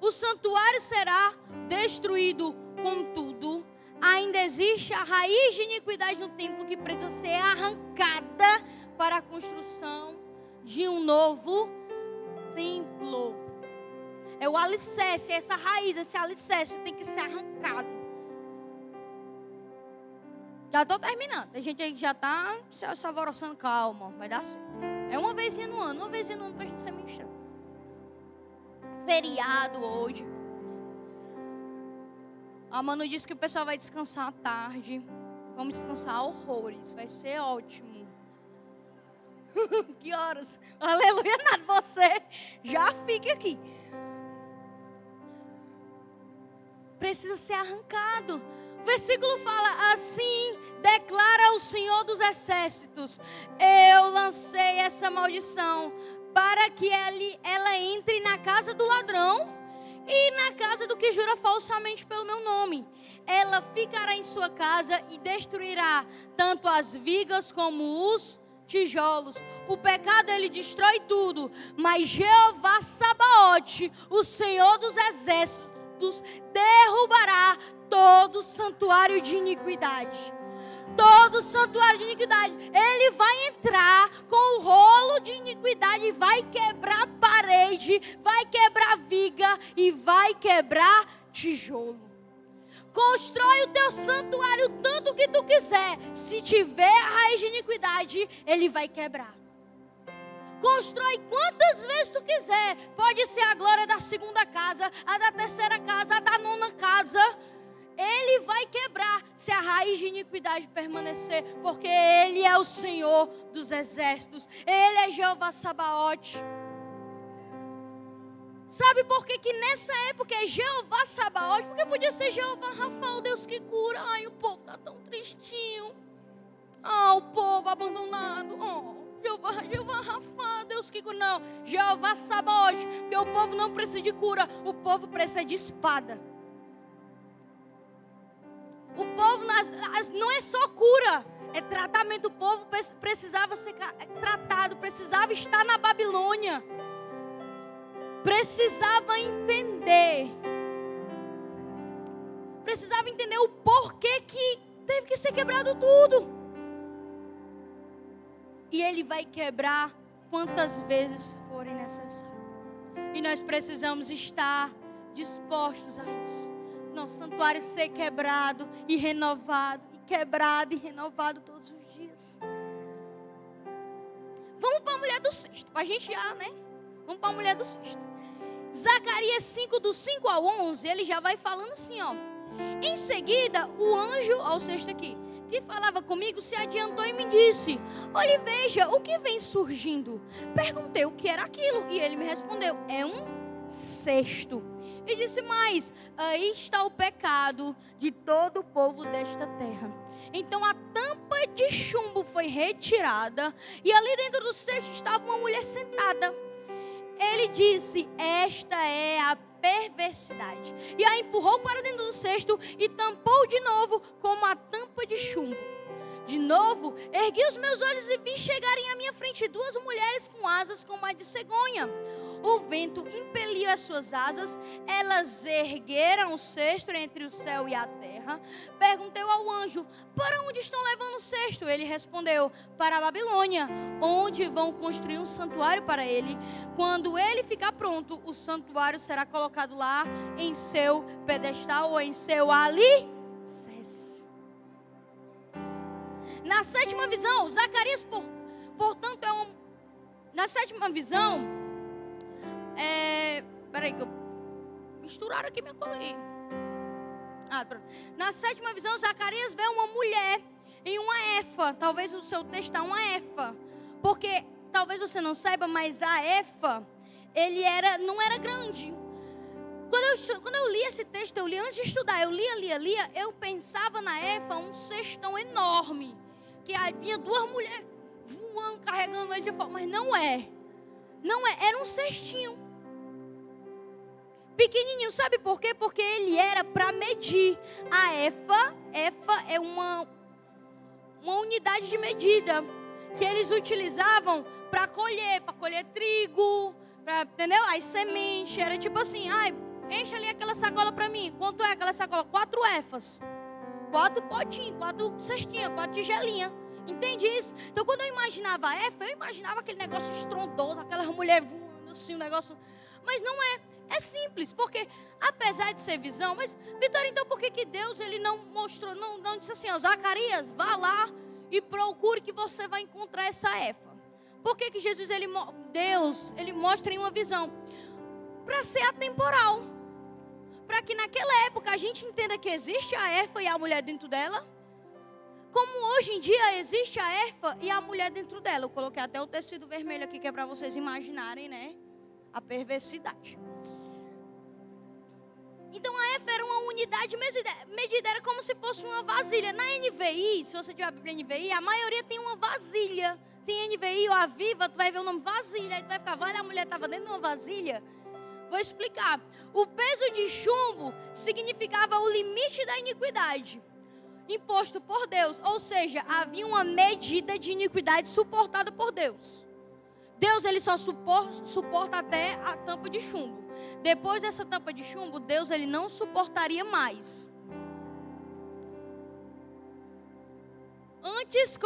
O santuário será destruído, contudo, ainda existe a raiz de iniquidade no templo que precisa ser arrancada para a construção de um novo templo. É o alicerce, essa raiz, esse alicerce tem que ser arrancado. Já estou terminando. A gente aí já está se alvoroçando, calma, vai dar certo. É uma vezinha no ano para a gente se ministrar. Feriado hoje. A Manu disse que o pessoal vai descansar à tarde. Vamos descansar horrores. Vai ser ótimo. Que horas? Aleluia, nada. Você já fica aqui. Precisa ser arrancado. O versículo fala assim: declara o Senhor dos Exércitos: eu lancei essa maldição para que ela entre na casa do ladrão e na casa do que jura falsamente pelo meu nome. Ela ficará em sua casa e destruirá tanto as vigas como os tijolos. O pecado, ele destrói tudo, mas Jeová Sabaote, o Senhor dos Exércitos, derrubará todo santuário de iniquidade. Todo santuário de iniquidade. Ele vai entrar com o rolo de iniquidade, vai quebrar parede, vai quebrar viga e vai quebrar tijolo. Constrói o teu santuário tanto que tu quiser. Se tiver a raiz de iniquidade, ele vai quebrar. Constrói quantas vezes tu quiser. Pode ser a glória da segunda casa, a da terceira casa, a da nona casa. Ele vai quebrar se a raiz de iniquidade permanecer, porque Ele é o Senhor dos Exércitos. Ele é Jeová Sabaote. Sabe por que nessa época é Jeová Sabaote? Porque podia ser Jeová Rafa, o Deus que cura. Ai, o povo está tão tristinho. O povo abandonado. Jeová Rafa, Deus que cura. Não, Jeová Sabaote, porque o povo não precisa de cura, o povo precisa de espada. O povo não é só cura, é tratamento. O povo precisava ser tratado, precisava estar na Babilônia. Precisava entender. Precisava entender o porquê que teve que ser quebrado tudo. E Ele vai quebrar quantas vezes forem necessárias. E nós precisamos estar dispostos a isso. Nosso santuário ser quebrado e renovado, e quebrado e renovado todos os dias. Vamos para a mulher do cesto, para a gente já, né? Vamos para a mulher do cesto. Zacarias 5, do 5 ao 11, ele já vai falando assim, ó. Em seguida, o anjo, ó, o cesto aqui, que falava comigo, se adiantou e me disse: olhe, veja, o que vem surgindo? Perguntei o que era aquilo, e ele me respondeu: é um cesto. E disse mais: aí está o pecado de todo o povo desta terra. Então a tampa de chumbo foi retirada, e ali dentro do cesto estava uma mulher sentada. Ele disse: esta é a perversidade. E a empurrou para dentro do cesto e tampou de novo com uma tampa de chumbo. De novo, ergui os meus olhos e vi chegarem à minha frente 2 mulheres com asas como a de cegonha. O vento impeliu as suas asas, elas ergueram o cesto entre o céu e a terra. Perguntei ao anjo: para onde estão levando o cesto? Ele respondeu: para a Babilônia, onde vão construir um santuário para ele. Quando ele ficar pronto, o santuário será colocado lá em seu pedestal ou em seu alicerce. Na 7ª visão, Zacarias, por portanto, na sétima visão, peraí que eu misturaram aqui minha colinha. Na sétima visão, Zacarias vê uma mulher em uma efa. Talvez o seu texto está uma efa, porque talvez você não saiba, mas a efa, não era grande. Quando eu li esse texto, eu li antes de estudar, eu lia, eu pensava na efa um cestão enorme, que havia duas mulheres voando, carregando ele de fora, mas não é, era um cestinho pequenininho. Sabe por quê? Porque ele era para medir. A efa é uma unidade de medida que eles utilizavam para colher trigo, entendeu? As sementes, era tipo assim, enche ali aquela sacola para mim. Quanto é aquela sacola? 4 efas. 4 potinhos, 4 cestinhas, 4 tigelinhas. Entende isso? Então, quando eu imaginava a efa, eu imaginava aquele negócio estrondoso, aquelas mulheres voando assim, um negócio. Mas não é. É simples, porque apesar de ser visão, mas, Vitória, então por que Deus ele não mostrou, não disse assim, Zacarias, vá lá e procure que você vai encontrar essa efa? Por que Jesus, Deus, ele mostra em uma visão? Para ser atemporal. Para que naquela época a gente entenda que existe a efa e a mulher dentro dela. Como hoje em dia existe a efa e a mulher dentro dela. Eu coloquei até o tecido vermelho aqui, que é para vocês imaginarem, né? A perversidade. Então a efa era uma unidade medida, era como se fosse uma vasilha. Na NVI, se você tiver a Bíblia NVI, a maioria tem uma vasilha. Tem NVI ou a Viva, tu vai ver o nome vasilha. Aí tu vai ficar, a mulher estava dentro de uma vasilha. Vou explicar. O peso de chumbo significava o limite da iniquidade imposto por Deus. Ou seja, havia uma medida de iniquidade suportada por Deus. Deus ele só suporta até a tampa de chumbo. Depois dessa tampa de chumbo, Deus ele não suportaria mais. Antes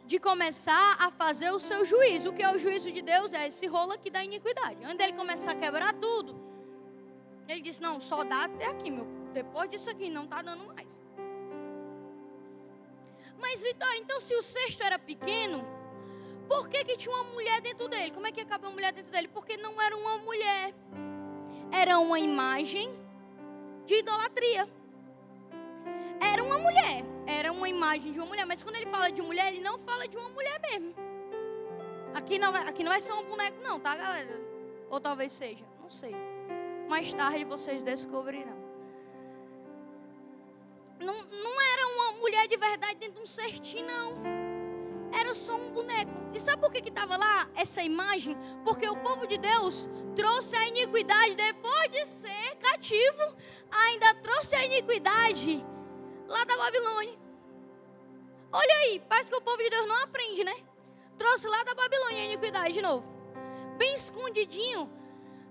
de começar a fazer o seu juízo. O que é o juízo de Deus? É esse rolo aqui da iniquidade. Antes dele começar a quebrar tudo, ele disse, não, só dá até aqui, meu. Depois disso aqui, não está dando mais. Mas, Vitória, então se o cesto era pequeno, por que tinha uma mulher dentro dele? Como é que acabou a mulher dentro dele? Porque não era uma mulher. Era uma imagem de idolatria. Era uma mulher. Era uma imagem de uma mulher. Mas quando ele fala de mulher, ele não fala de uma mulher mesmo. Aqui não vai ser um boneco não, tá, galera? Ou talvez seja, não sei. Mais tarde vocês descobrirão. Não era uma mulher de verdade dentro de um cestinho, não. Era só um boneco. E sabe por que estava lá essa imagem? Porque o povo de Deus trouxe a iniquidade depois de ser cativo. Ainda trouxe a iniquidade lá da Babilônia. Olha aí, parece que o povo de Deus não aprende, né? Trouxe lá da Babilônia a iniquidade de novo. Bem escondidinho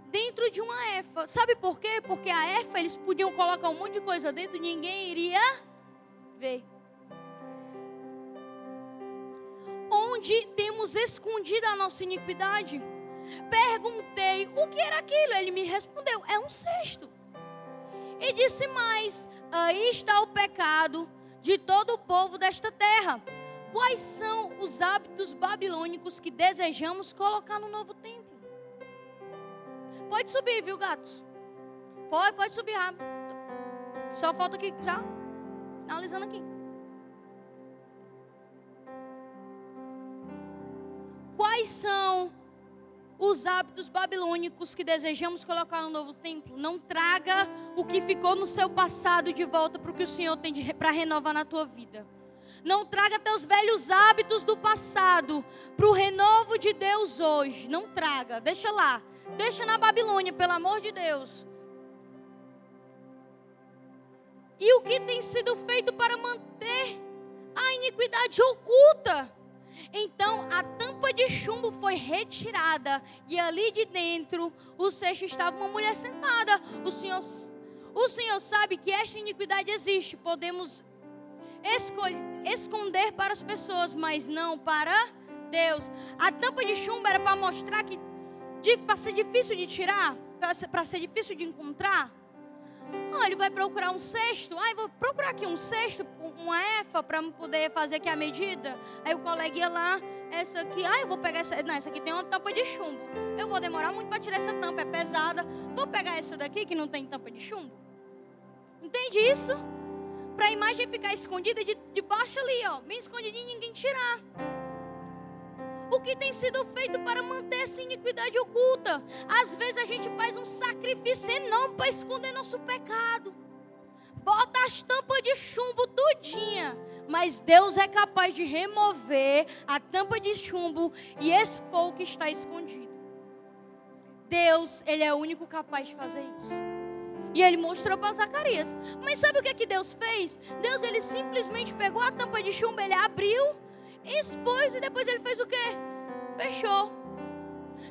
dentro de uma efa. Sabe por quê? Porque a efa eles podiam colocar um monte de coisa dentro e ninguém iria ver. Onde temos escondida a nossa iniquidade? Perguntei o que era aquilo. Ele me respondeu, é um cesto. E disse mais, aí está o pecado de todo o povo desta terra. Quais são os hábitos babilônicos que desejamos colocar no novo templo? Pode subir, viu, gatos? Pode subir rápido. Só falta aqui, já finalizando aqui. Quais são os hábitos babilônicos que desejamos colocar no novo templo? Não traga o que ficou no seu passado de volta para o que o Senhor tem para renovar na tua vida. Não traga teus velhos hábitos do passado para o renovo de Deus hoje. Não traga, deixa lá. Deixa na Babilônia, pelo amor de Deus. E o que tem sido feito para manter a iniquidade oculta? Então a tampa de chumbo foi retirada e ali de dentro o cesto estava uma mulher sentada. O Senhor sabe que esta iniquidade existe. Podemos esconder para as pessoas, mas não para Deus. A tampa de chumbo era para mostrar que para ser difícil de tirar, para ser difícil de encontrar. Ele vai procurar um cesto. Vou procurar aqui um cesto, uma efa, para poder fazer aqui a medida. Aí o colega ia lá, essa aqui, eu vou pegar essa, não, essa aqui tem uma tampa de chumbo. Eu vou demorar muito para tirar essa tampa, é pesada. Vou pegar essa daqui que não tem tampa de chumbo. Entende isso? Para a imagem ficar escondida debaixo ali, ó, bem escondidinha e ninguém tirar. O que tem sido feito para manter essa iniquidade oculta? Às vezes a gente faz um sacrifício enorme para esconder nosso pecado. Bota as tampas de chumbo tudinha. Mas Deus é capaz de remover a tampa de chumbo e expor o que está escondido. Deus, Ele é o único capaz de fazer isso. E Ele mostrou para Zacarias. Mas sabe o que é que Deus fez? Deus, Ele simplesmente pegou a tampa de chumbo, Ele abriu, expôs e depois Ele fez o quê? Fechou.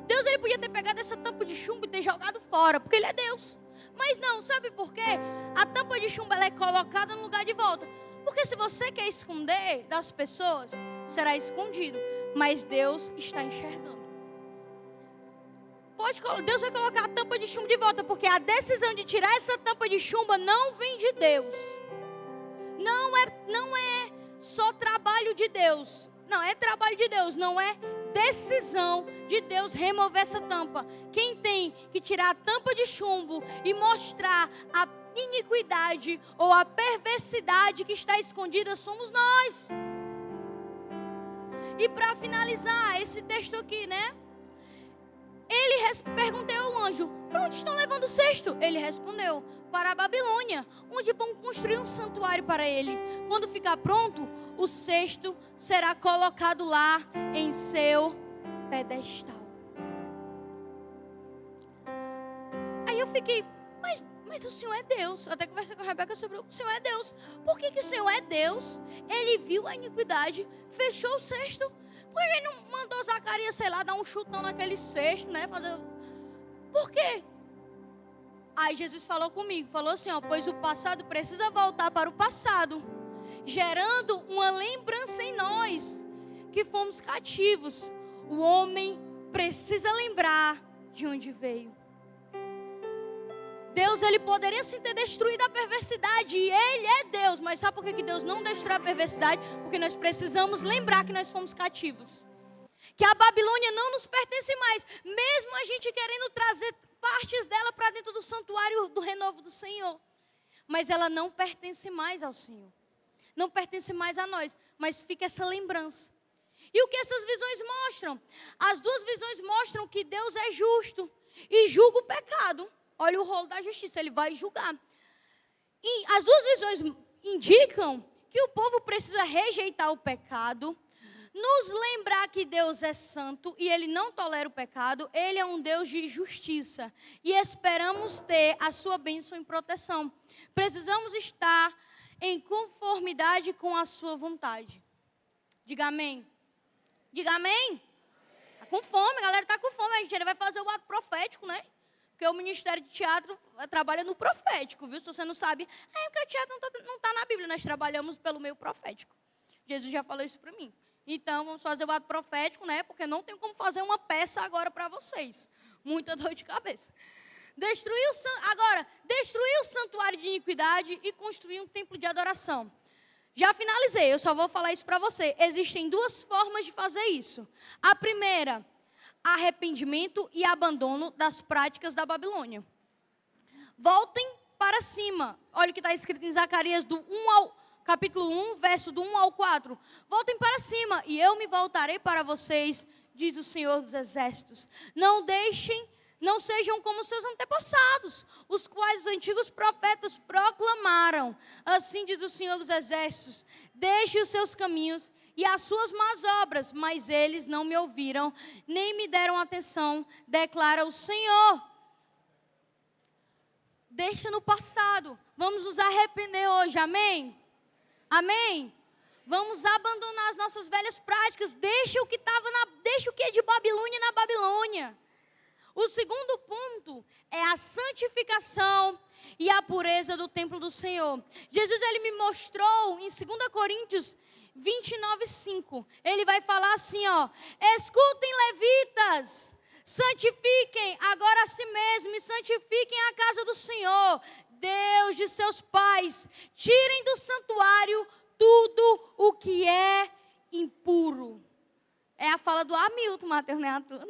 Deus, Ele podia ter pegado essa tampa de chumbo e ter jogado fora, porque Ele é Deus. Mas não, sabe por quê? A tampa de chumbo ela é colocada no lugar de volta. Porque se você quer esconder das pessoas, será escondido. Mas Deus está enxergando. Deus vai colocar a tampa de chumbo de volta, porque a decisão de tirar essa tampa de chumbo não vem de Deus. Não é só trabalho de Deus. Não, é trabalho de Deus, não é decisão de Deus remover essa tampa. Quem tem que tirar a tampa de chumbo e mostrar a iniquidade ou a perversidade que está escondida somos nós. E para finalizar esse texto aqui, né? Ele perguntou ao anjo: para onde estão levando o cesto? Ele respondeu: para a Babilônia, onde vão construir um santuário para ele. Quando ficar pronto, o cesto será colocado lá em seu pedestal. Aí eu fiquei, mas o Senhor é Deus. Eu até conversei com a Rebeca sobre o Senhor é Deus. Por que o Senhor é Deus? Ele viu a iniquidade, fechou o cesto. Por que ele não mandou Zacarias, sei lá, dar um chutão naquele cesto, né? Por quê? Aí Jesus falou comigo, falou assim, pois o passado precisa voltar para o passado, gerando uma lembrança em nós, que fomos cativos. O homem precisa lembrar de onde veio. Deus, Ele poderia sim ter destruído a perversidade, e Ele é Deus, mas sabe por que Deus não destruiu a perversidade? Porque nós precisamos lembrar que nós fomos cativos, que a Babilônia não nos pertence mais, mesmo a gente querendo trazer partes dela para dentro do santuário do renovo do Senhor, mas ela não pertence mais ao Senhor, não pertence mais a nós, mas fica essa lembrança. E o que essas visões mostram? As duas visões mostram que Deus é justo e julga o pecado. Olha o rolo da justiça, Ele vai julgar. E as duas visões indicam que o povo precisa rejeitar o pecado, nos lembrar que Deus é santo e Ele não tolera o pecado. Ele é um Deus de justiça e esperamos ter a sua bênção e proteção. Precisamos estar em conformidade com a sua vontade. Diga amém. Diga amém. Está com fome, a galera está com fome. A gente vai fazer o ato profético, né? Porque o Ministério de Teatro trabalha no profético, viu? Se você não sabe, porque o teatro não está na Bíblia, nós trabalhamos pelo meio profético. Jesus já falou isso para mim. Então, vamos fazer o ato profético, né? Porque não tem como fazer uma peça agora para vocês. Muita dor de cabeça. Destruir o santuário de iniquidade e construir um templo de adoração. Já finalizei, eu só vou falar isso para você. Existem duas formas de fazer isso. A primeira, arrependimento e abandono das práticas da Babilônia. Voltem para cima. Olha o que está escrito em Zacarias capítulo 1, verso do 1 ao 4. Voltem para cima e eu me voltarei para vocês, diz o Senhor dos Exércitos. Não sejam como seus antepassados, os quais os antigos profetas proclamaram. Assim diz o Senhor dos Exércitos: deixe os seus caminhos e as suas más obras, mas eles não me ouviram, nem me deram atenção, declara o Senhor. Deixa no passado, vamos nos arrepender hoje, amém? Amém? Vamos abandonar as nossas velhas práticas, deixa o que é de Babilônia na Babilônia. O segundo ponto é a santificação e a pureza do templo do Senhor. Jesus, Ele me mostrou em 2 Coríntios 29:5. Ele vai falar assim, escutem, levitas, santifiquem agora a si mesmos e santifiquem a casa do Senhor, Deus de seus pais. Tirem do santuário tudo o que é impuro. É a fala do Hamilton, Mateus, não é a tua.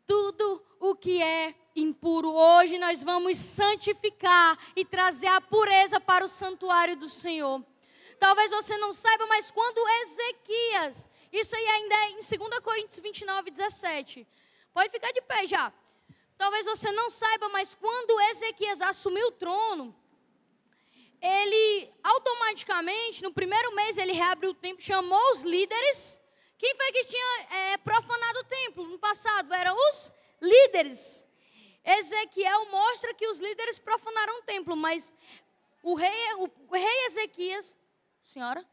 Tudo o que é impuro, hoje nós vamos santificar e trazer a pureza para o santuário do Senhor. Talvez você não saiba, mas quando Ezequias, isso aí ainda é em 2 Coríntios 29, 17. Pode ficar de pé já. Talvez você não saiba, mas quando Ezequias assumiu o trono, ele automaticamente, no primeiro mês, ele reabriu o templo, chamou os líderes. Quem foi que tinha profanado o templo no passado? Eram os líderes. Ezequiel mostra que os líderes profanaram o templo, mas o rei Ezequias, senhora,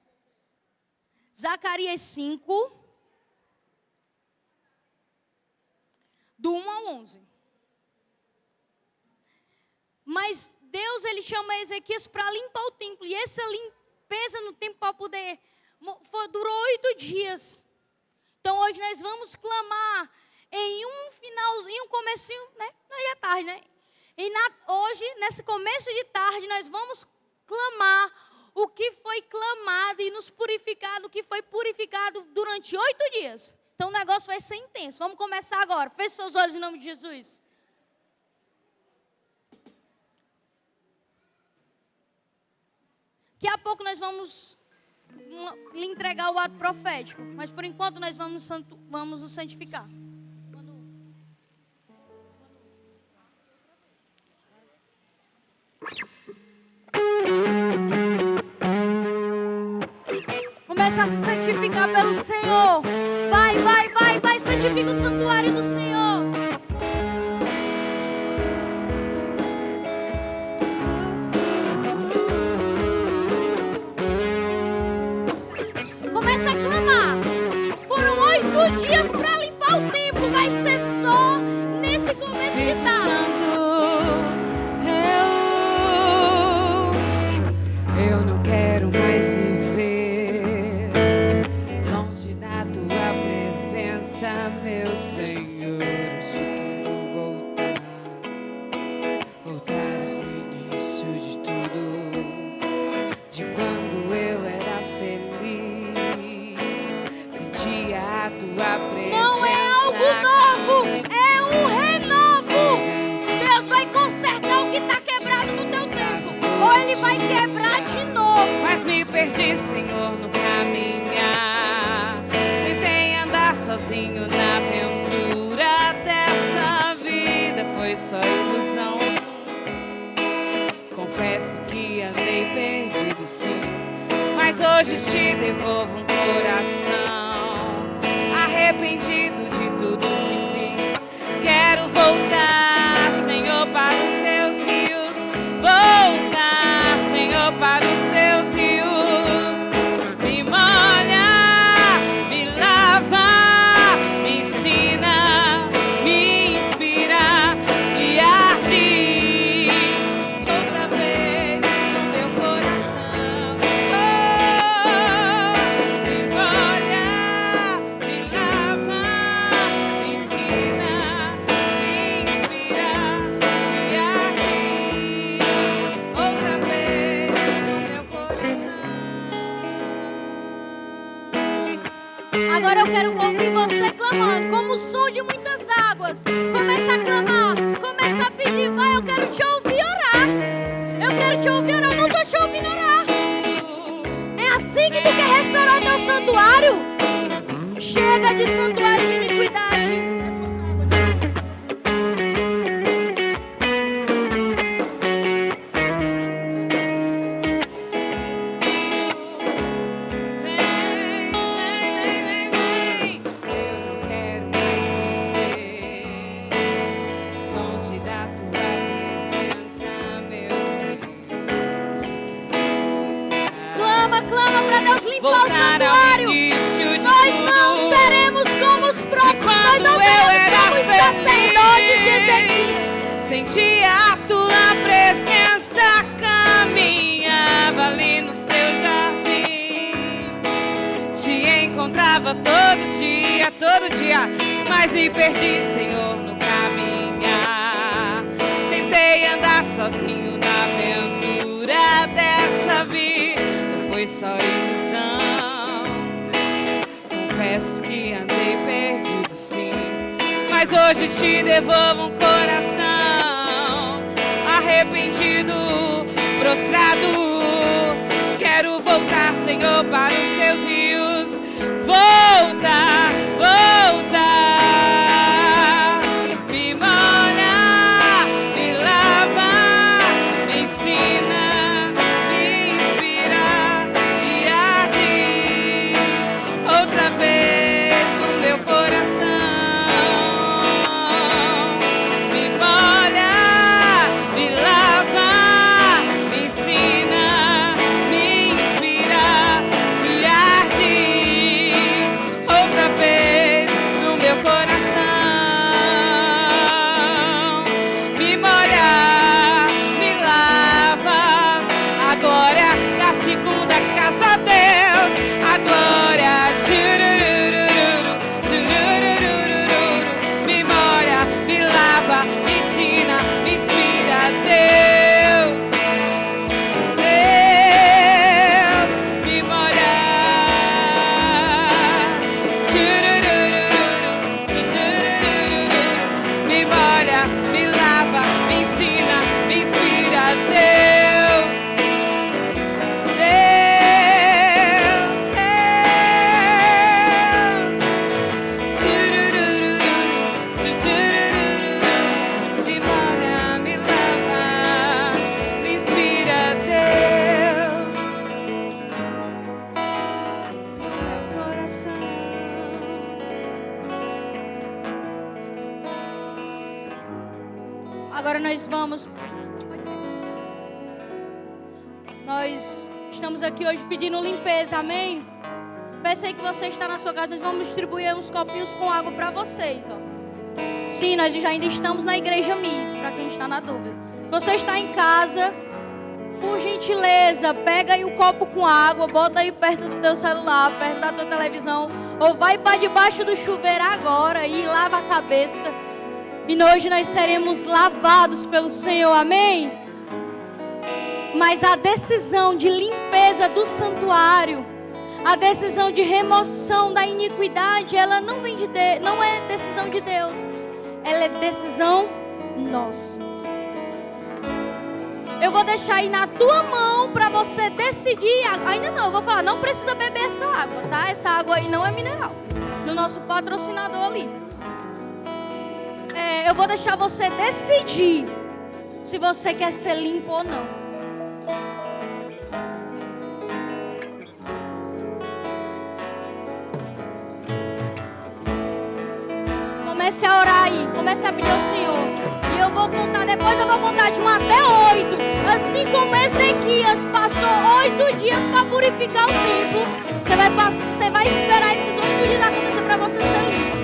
Zacarias 5, do 1 ao 11. Mas Deus, ele chama Ezequias para limpar o templo. E essa limpeza no templo para poder, durou 8 dias. Então hoje nós vamos clamar em um finalzinho, um comecinho, né? Aí é tarde, né? E hoje, nesse começo de tarde, nós vamos clamar o que foi clamado e nos purificado, o que foi purificado durante 8 dias. Então o negócio vai ser intenso. Vamos começar agora. Feche seus olhos em nome de Jesus. Daqui a pouco nós vamos lhe entregar o ato profético. Mas por enquanto nós vamos nos santificar. Começa a se santificar pelo Senhor. Vai, santifica o santuário do Senhor. Começa a clamar. Foram 8 dias para limpar o templo. Vai ser só nesse começo de tarde. Eu não quero mais viver longe da tua presença, meu Senhor. Hoje quero voltar ao início de tudo, de quando eu era feliz, sentia a tua presença. Não é algo novo, é um renovo. Deus vai consertar o que está quebrado no teu tempo, ou Ele vai quebrar de novo. Mas me perdi, Senhor, no caminhar. Tentei andar sozinho na aventura dessa vida. Foi só ilusão. Confesso que andei perdido, sim. Mas hoje te devolvo um coração arrependido de tudo que fiz. Quero voltar, Senhor, para os teus rios. Voltar, Senhor, para os teus rios. Me molha, me lava, me ensina, me inspira, me arde outra vez no meu coração. Oh, me molha, me lava, me ensina, me inspira, me arde outra vez no meu coração. Agora eu quero ouvir você clamando, como o som de muitas águas. Começa a clamar, começa a pedir. Vai, eu quero te ouvir orar. Eu quero te ouvir orar, eu não estou te ouvindo orar. É assim que tu quer restaurar o teu santuário? Chega de santuário de iniquidade. Espírito Santo, vem, eu não quero mais viver longe da tua presença, meu Senhor. Hoje quero Clama para Deus limpar o voltar ao santuário. início de Nós tudo. não seremos como os próprios, nós Quando não eu seremos era como os sacerdotes de Ezequias. feliz, sentia a tua presença, caminhava ali no seu jardim. Te encontrava todo dia, mas me perdi, Senhor, no caminhar. Tentei andar sozinho na aventura dessa vida, foi só ilusão. confesso que andei perdido, sim, mas hoje te devolvo um coração arrependido, prostrado. Quero voltar, Senhor, para os teus rios. Volta, volta. Me molha, me lava, me ensina, me inspira, me arde outra vez no meu coração. Me molha, me lava, me ensina, me inspira, me arde outra vez no meu coração. Me molha, me lava, a glória da segunda casa, Deus, a glória. Tchururururu, tchururururu. Me molha, me lava, me ensina, me inspira, Deus. Deus, me molha. Tchururururu, tchururururu. Me molha, me lava, me ensina, me inspira, Deus. Deus, Deus. Tchururururu, tchururururu. Me molha, me lava, me inspira, Deus. Meu coração. Agora nós estamos aqui hoje pedindo limpeza, amém? Peça aí que você está na sua casa, nós vamos distribuir uns copinhos com água para vocês, ó. Sim, nós já ainda estamos na igreja Miss, para quem está na dúvida. Se você está em casa, por gentileza, pega aí um copo com água, bota aí perto do teu celular, perto da tua televisão, ou vai para debaixo do chuveiro agora e lava a cabeça. E hoje nós seremos lavados pelo Senhor, amém? Mas a decisão de limpeza do santuário, a decisão de remoção da iniquidade, ela não vem de Deus, não é decisão de Deus, ela é decisão nossa. Eu vou deixar aí na tua mão para você decidir. Ainda não, eu vou falar, não precisa beber essa água, tá? Essa água aí não é mineral, do nosso patrocinador ali. Eu vou deixar você decidir se você quer ser limpo ou não. Comece a orar aí, comece a pedir ao Senhor. E eu vou contar, depois eu vou contar de 1 até 8. Assim como Ezequias passou 8 dias para purificar o templo, você vai esperar esses 8 dias acontecer para você ser limpo.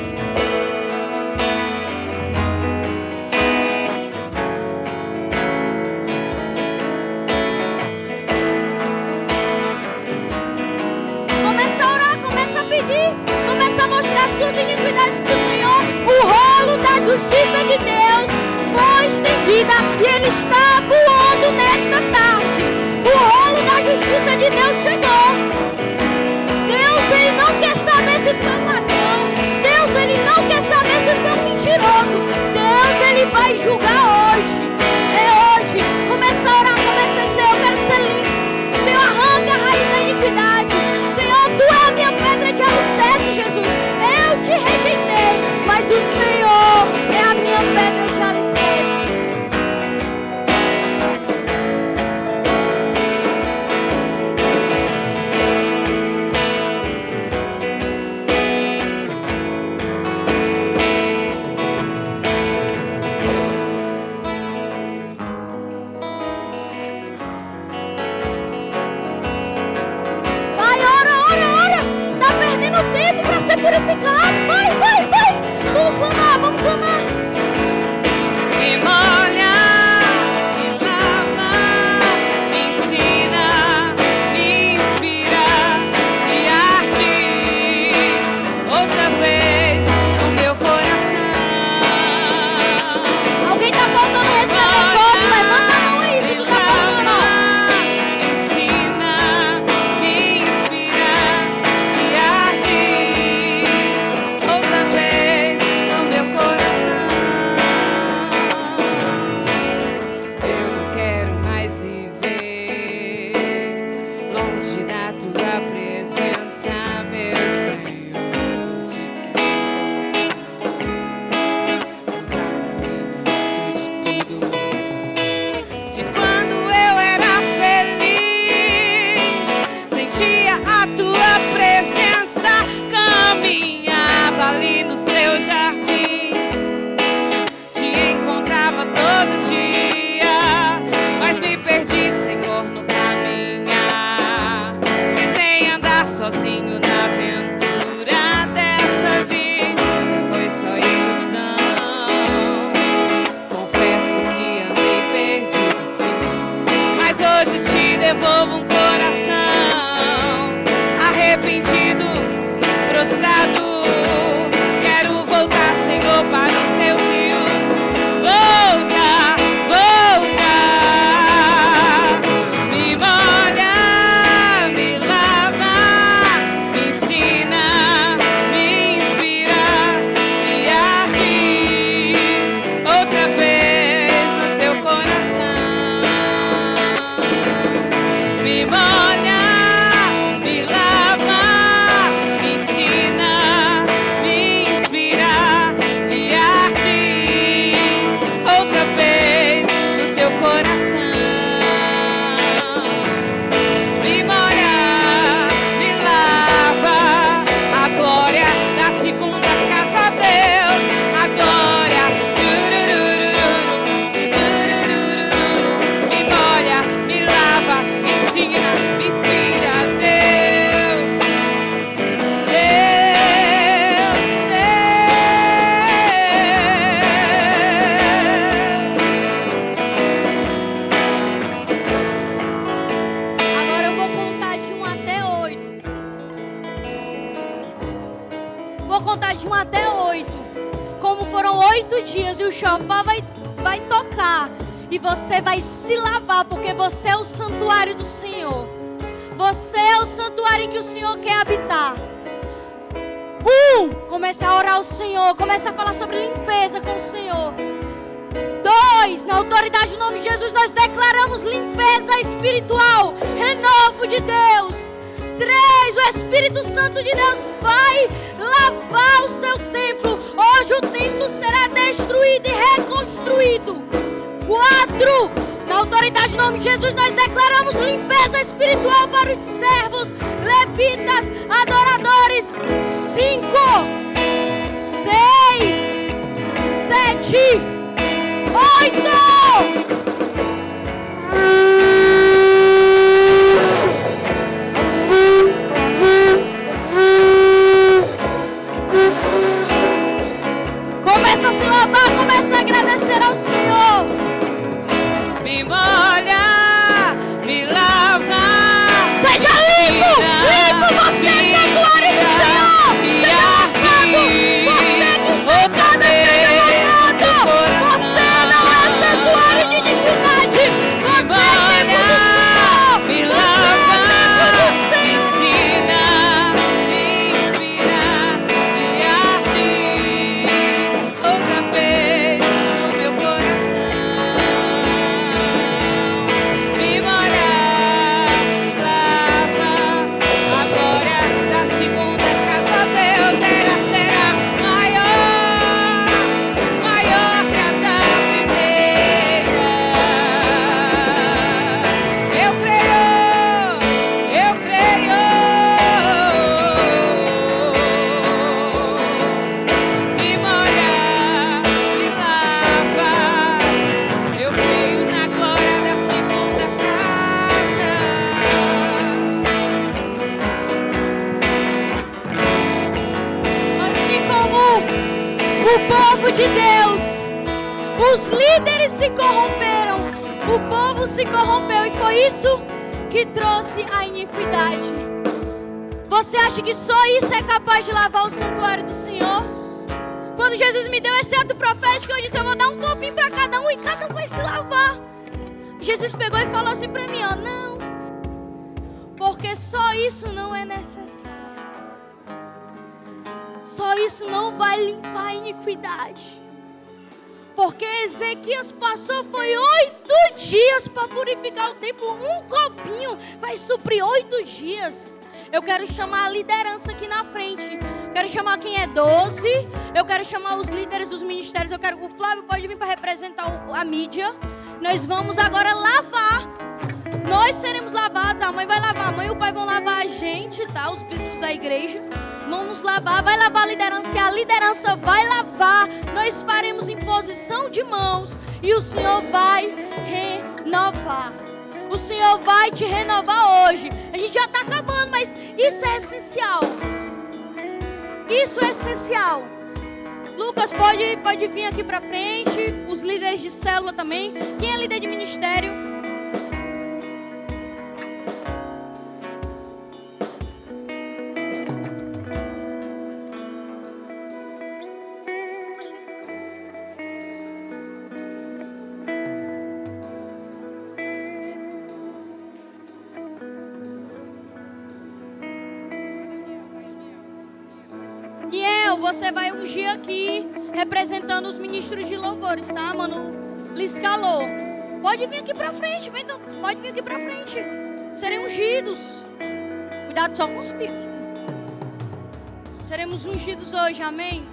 Começa a mostrar as tuas iniquidades para o Senhor. O rolo da justiça de Deus foi estendida e ele está voando nesta tarde. O rolo da justiça de Deus chegou. Deus, ele não quer saber se tu é um ladrão. Deus, ele não quer saber se tu é um mentiroso. Deus, ele vai julgar hoje. É hoje. Começa a orar, começa a dizer, eu quero ser limpo. Senhor, arranca a raiz da iniquidade. Senhor, tu é a minha pedra de alicerce, Jesus. Eu te rejeitei, mas o Senhor é a minha pedra de alicerce. Purificado, vai, vamos clamar, Me molha, me lava, me ensina, me inspira, me arde outra vez no meu coração. Alguém tá faltando receber fogo? Levanta a mão aí, se tu tá faltando. Me ensina, me inspira, me arde hoje te devolvo um coração arrependido, prostrado. Quero voltar, Senhor, para os teus rios. Volta, volta. Me molha, me lava, me ensina, me inspira, me arde outra vez no teu coração. Me molha, me lava, me ensina, me inspira, me arde outra vez no teu coração. Me molha, me lava, a glória da segunda casa a Deus, a glória. Me molha, me lava, me ensina, me inspira, Deus. Agora eu vou contar de 1 até 8. Vou contar de 1 até 8. Como foram 8 dias e o chofar vai tocar. E você vai se lavar, porque você é o santuário do Senhor. Você é o santuário em que o Senhor quer habitar. Comece a orar ao Senhor. Comece a falar sobre limpeza com o Senhor. 2, na autoridade do nome de Jesus, nós declaramos limpeza espiritual, renovo de Deus. 3, o Espírito Santo de Deus vai lavar o seu templo. Hoje o templo será destruído e reconstruído. 4, na autoridade do nome de Jesus, nós declaramos limpeza espiritual para os servos, levitas, adoradores. 5, 6, 7, 8. Começa a se lavar, começa a agradecer ao Senhor. Me molha, me lava. Seja limpo, limpo, você é santuário do Senhor. Seja lavado, você que está em casa, seja lavado. Você não é santuário de iniquidade. Você é templo do Senhor. Me Você lava, é templo do me Senhor. ensina, me inspira, me arde outra vez no meu coração. Me molha, lava, a glória da segunda casa a Deus, ela será maior, maior que a da primeira. Eu creio, eu creio. Me molha, me lava. Eu creio na glória da segunda casa. Assim como o povo de Deus, os líderes se corromperam, o povo se corrompeu e foi isso que trouxe a iniquidade. Você acha que só isso é capaz de lavar o santuário do Senhor? Quando Jesus me deu esse ato profético, eu disse: eu vou dar um copinho para cada um e cada um vai se lavar. Jesus pegou e falou assim para mim: ó, não, porque só isso não é necessário. Só isso não vai limpar a iniquidade. Porque Ezequias passou, foi 8 dias para purificar o templo. Um copinho vai suprir 8 dias. Eu quero chamar a liderança aqui na frente. Quero chamar quem é 12. Eu quero chamar os líderes dos ministérios. O Flávio pode vir para representar a mídia. Nós vamos agora lavar. Nós seremos lavados. A mãe vai lavar. A mãe e o pai vão lavar a gente, tá? Os bispos da igreja vão nos lavar. Vai lavar a liderança. E a liderança vai lavar. Nós faremos imposição de mãos. E o Senhor vai renovar. O Senhor vai te renovar hoje. A gente já está acabando, mas isso é essencial. Isso é essencial. Lucas, pode vir aqui para frente. Os líderes de célula também. Quem é líder de ministério? você vai ungir aqui, representando os ministros de louvores, tá, mano? Liscalou. Pode vir aqui pra frente, pode vir aqui pra frente. Serem ungidos. Cuidado só com os fios. Seremos ungidos hoje, amém?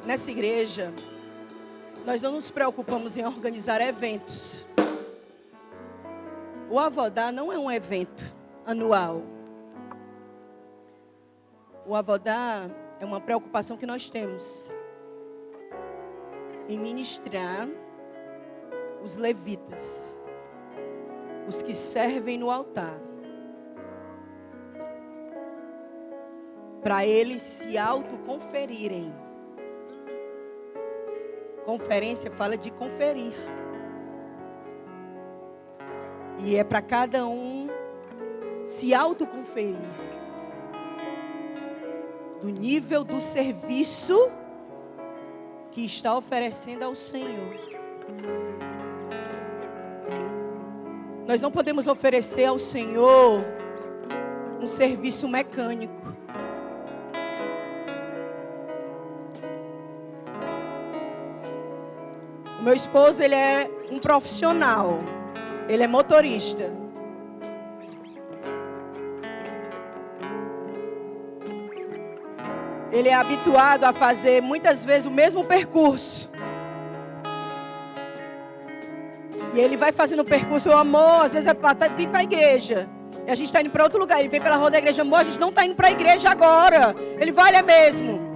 Nessa igreja, nós não nos preocupamos em organizar eventos. O Avodá não é um evento anual. O Avodá é uma preocupação que nós temos em ministrar os levitas, os que servem no altar, para eles se autoconferirem. Conferência fala de conferir. E é para cada um se autoconferir do nível do serviço que está oferecendo ao Senhor. Nós não podemos oferecer ao Senhor um serviço mecânico. O meu esposo, ele é um profissional. Ele é motorista. Ele é habituado a fazer muitas vezes o mesmo percurso. E ele vai fazendo o percurso, eu amor, às vezes vim para a igreja. E a gente está indo para outro lugar. Ele vem pela rua da igreja, amor, a gente não está indo para a igreja agora. Ele vai, é mesmo.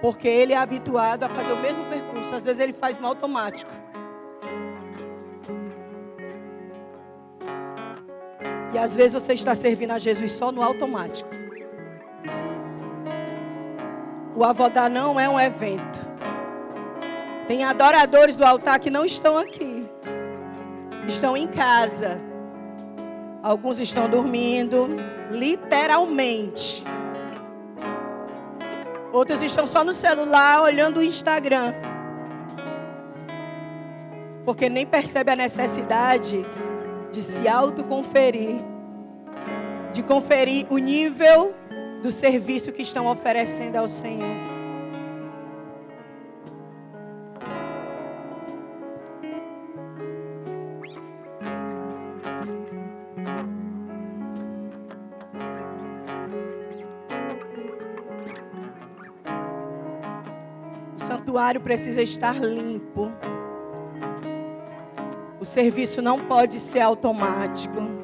Porque ele é habituado a fazer o mesmo percurso. Às vezes ele faz no automático. E às vezes você está servindo a Jesus só no automático. O Avodá não é um evento. Tem adoradores do altar que não estão aqui. Estão em casa. Alguns estão dormindo, literalmente. Outros estão só no celular, olhando o Instagram. Porque nem percebe a necessidade de se autoconferir. De conferir o nível do serviço que estão oferecendo ao Senhor. O santuário precisa estar limpo. O serviço não pode ser automático.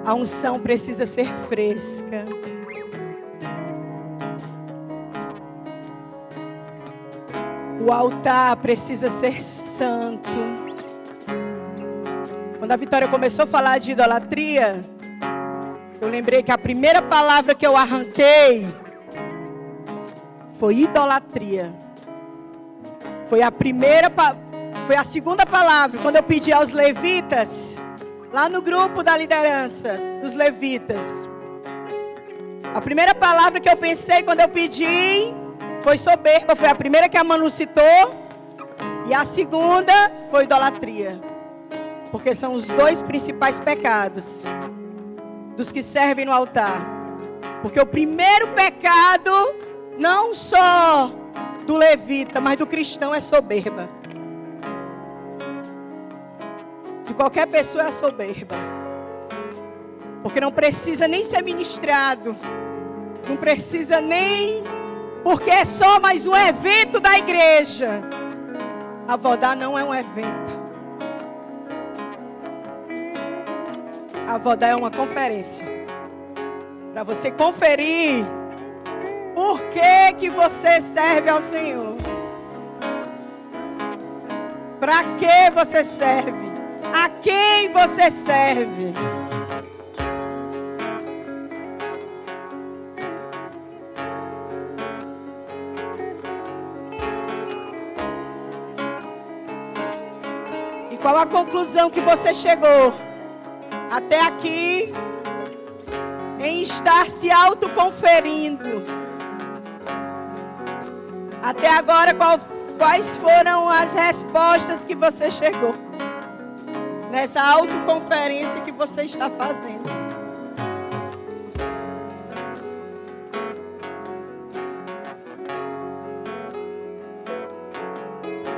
A unção precisa ser fresca. O altar precisa ser santo. Quando a Vitória começou a falar de idolatria, eu lembrei que a primeira palavra que eu arranquei foi idolatria. Foi a segunda palavra, quando eu pedi aos levitas, lá no grupo da liderança dos levitas. A primeira palavra que eu pensei quando eu pedi foi soberba, foi a primeira que a Manu citou. E a segunda foi idolatria. Porque são os dois principais pecados dos que servem no altar. Porque o primeiro pecado, não só do levita, mas do cristão, é soberba. De qualquer pessoa é soberba. Porque não precisa nem ser ministrado. Não precisa nem... Porque é só mais um evento da igreja. A Avodá não é um evento. A Avodá é uma conferência. Para você conferir por que você serve ao Senhor. Para que você serve? A quem você serve? Qual a conclusão que você chegou até aqui em estar se autoconferindo? Até agora, quais foram as respostas que você chegou nessa autoconferência que você está fazendo?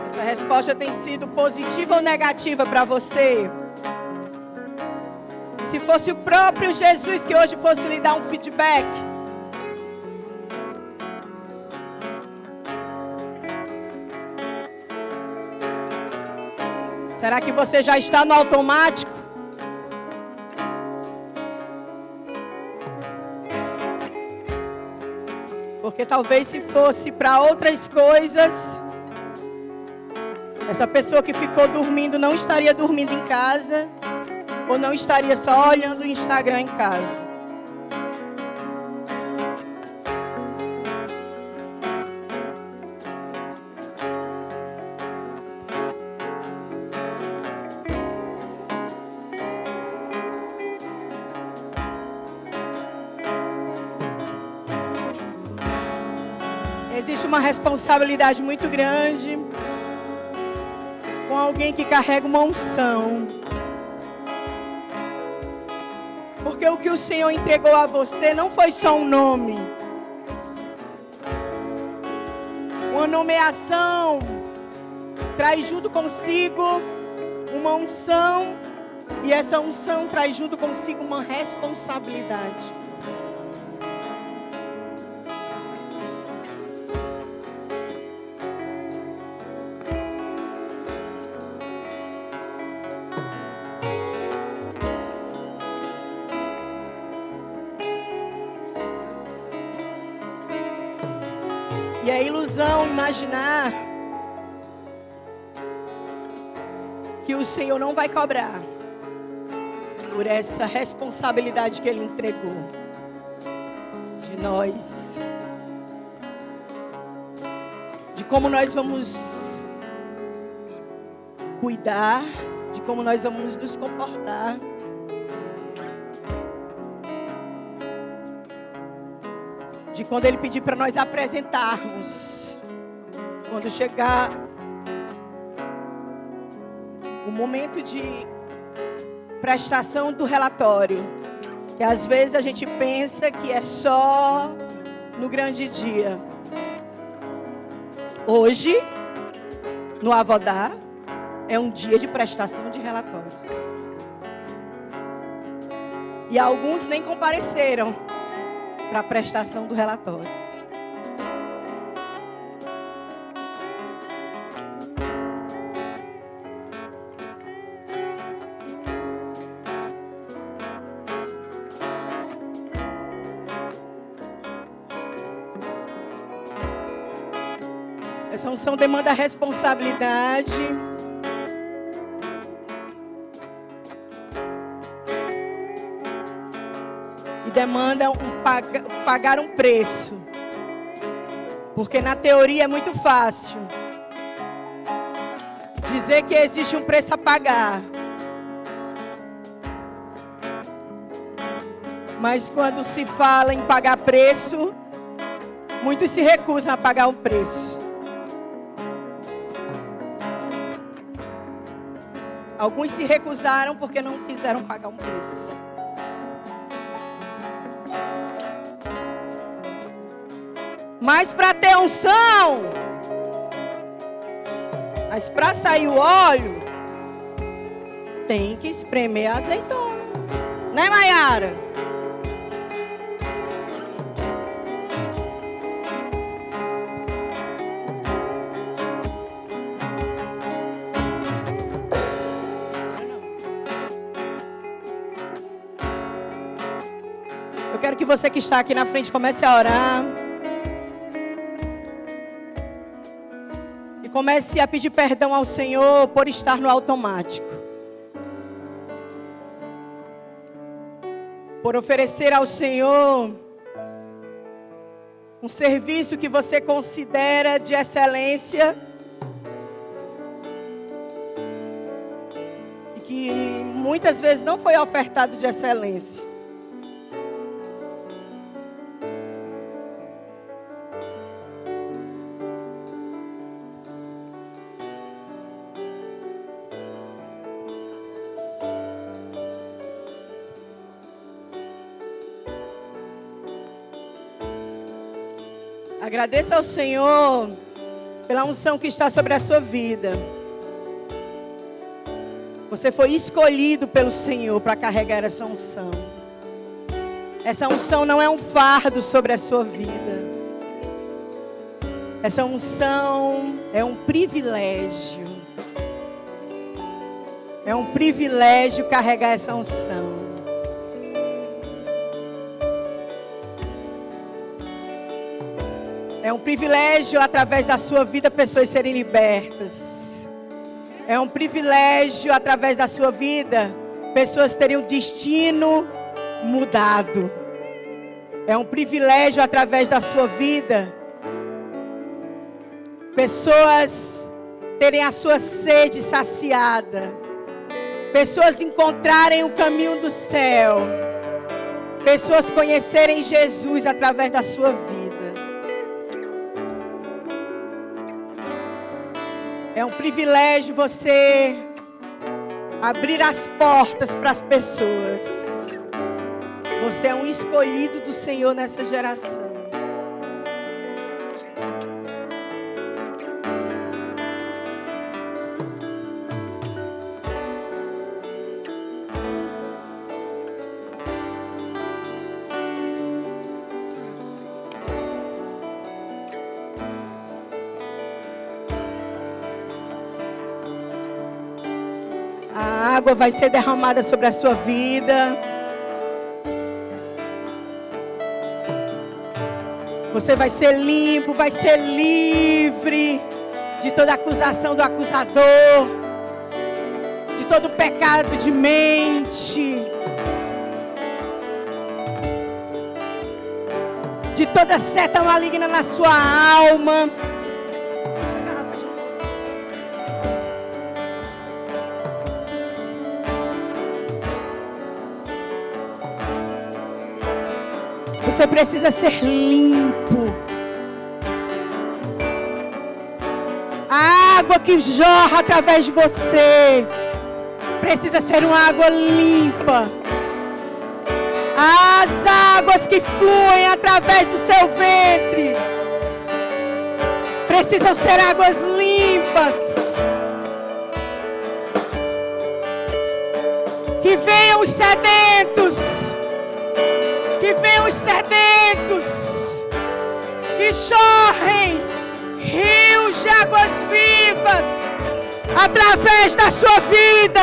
Essa resposta tem sido positiva ou negativa para você? Se fosse o próprio Jesus que hoje fosse lhe dar um feedback, será que você já está no automático? Porque talvez se fosse para outras coisas, essa pessoa que ficou dormindo não estaria dormindo em casa, ou não estaria só olhando o Instagram em casa. Existe uma responsabilidade muito grande com alguém que carrega uma unção. Porque o que o Senhor entregou a você não foi só um nome. Uma nomeação traz junto consigo uma unção. E essa unção traz junto consigo uma responsabilidade. E é ilusão imaginar que o Senhor não vai cobrar por essa responsabilidade que Ele entregou de nós, de como nós vamos cuidar, de como nós vamos nos comportar. De quando Ele pedir para nós apresentarmos, quando chegar o momento de prestação do relatório, que às vezes a gente pensa que é só no grande dia. Hoje, no Avodá, é um dia de prestação de relatórios. E alguns nem compareceram para a prestação do relatório. Essa unção demanda responsabilidade. Demanda pagar um preço. Porque na teoria é muito fácil dizer que existe um preço a pagar. Mas quando se fala em pagar preço, muitos se recusam a pagar um preço. Alguns se recusaram porque não quiseram pagar um preço. Mas para ter unção, mas para sair o óleo, tem que espremer a azeitona. Né, Maiara? Eu quero que você que está aqui na frente comece a orar. Comece a pedir perdão ao Senhor por estar no automático. Por oferecer ao Senhor um serviço que você considera de excelência. muitas vezes não foi ofertado de excelência. Agradeça ao Senhor pela unção que está sobre a sua vida. Você foi escolhido pelo Senhor para carregar essa unção. Essa unção não é um fardo sobre a sua vida. Essa unção é um privilégio. É um privilégio carregar essa unção. É um privilégio, através da sua vida, pessoas serem libertas. É um privilégio, através da sua vida, pessoas terem o destino mudado. É um privilégio, através da sua vida, pessoas terem a sua sede saciada. Pessoas encontrarem o caminho do céu. Pessoas conhecerem Jesus através da sua vida. É um privilégio você abrir as portas para as pessoas. Você é um escolhido do Senhor nessa geração. A água vai ser derramada sobre a sua vida. Você vai ser limpo, vai ser livre de toda acusação do acusador, de todo pecado de mente, de toda seta maligna na sua alma. Você precisa ser limpo. A água que jorra através de você precisa ser uma água limpa. As águas que fluem através do seu ventre precisam ser águas limpas. Que venham os sedentos. Que venham os sedentos, que jorrem rios de águas vivas através da sua vida.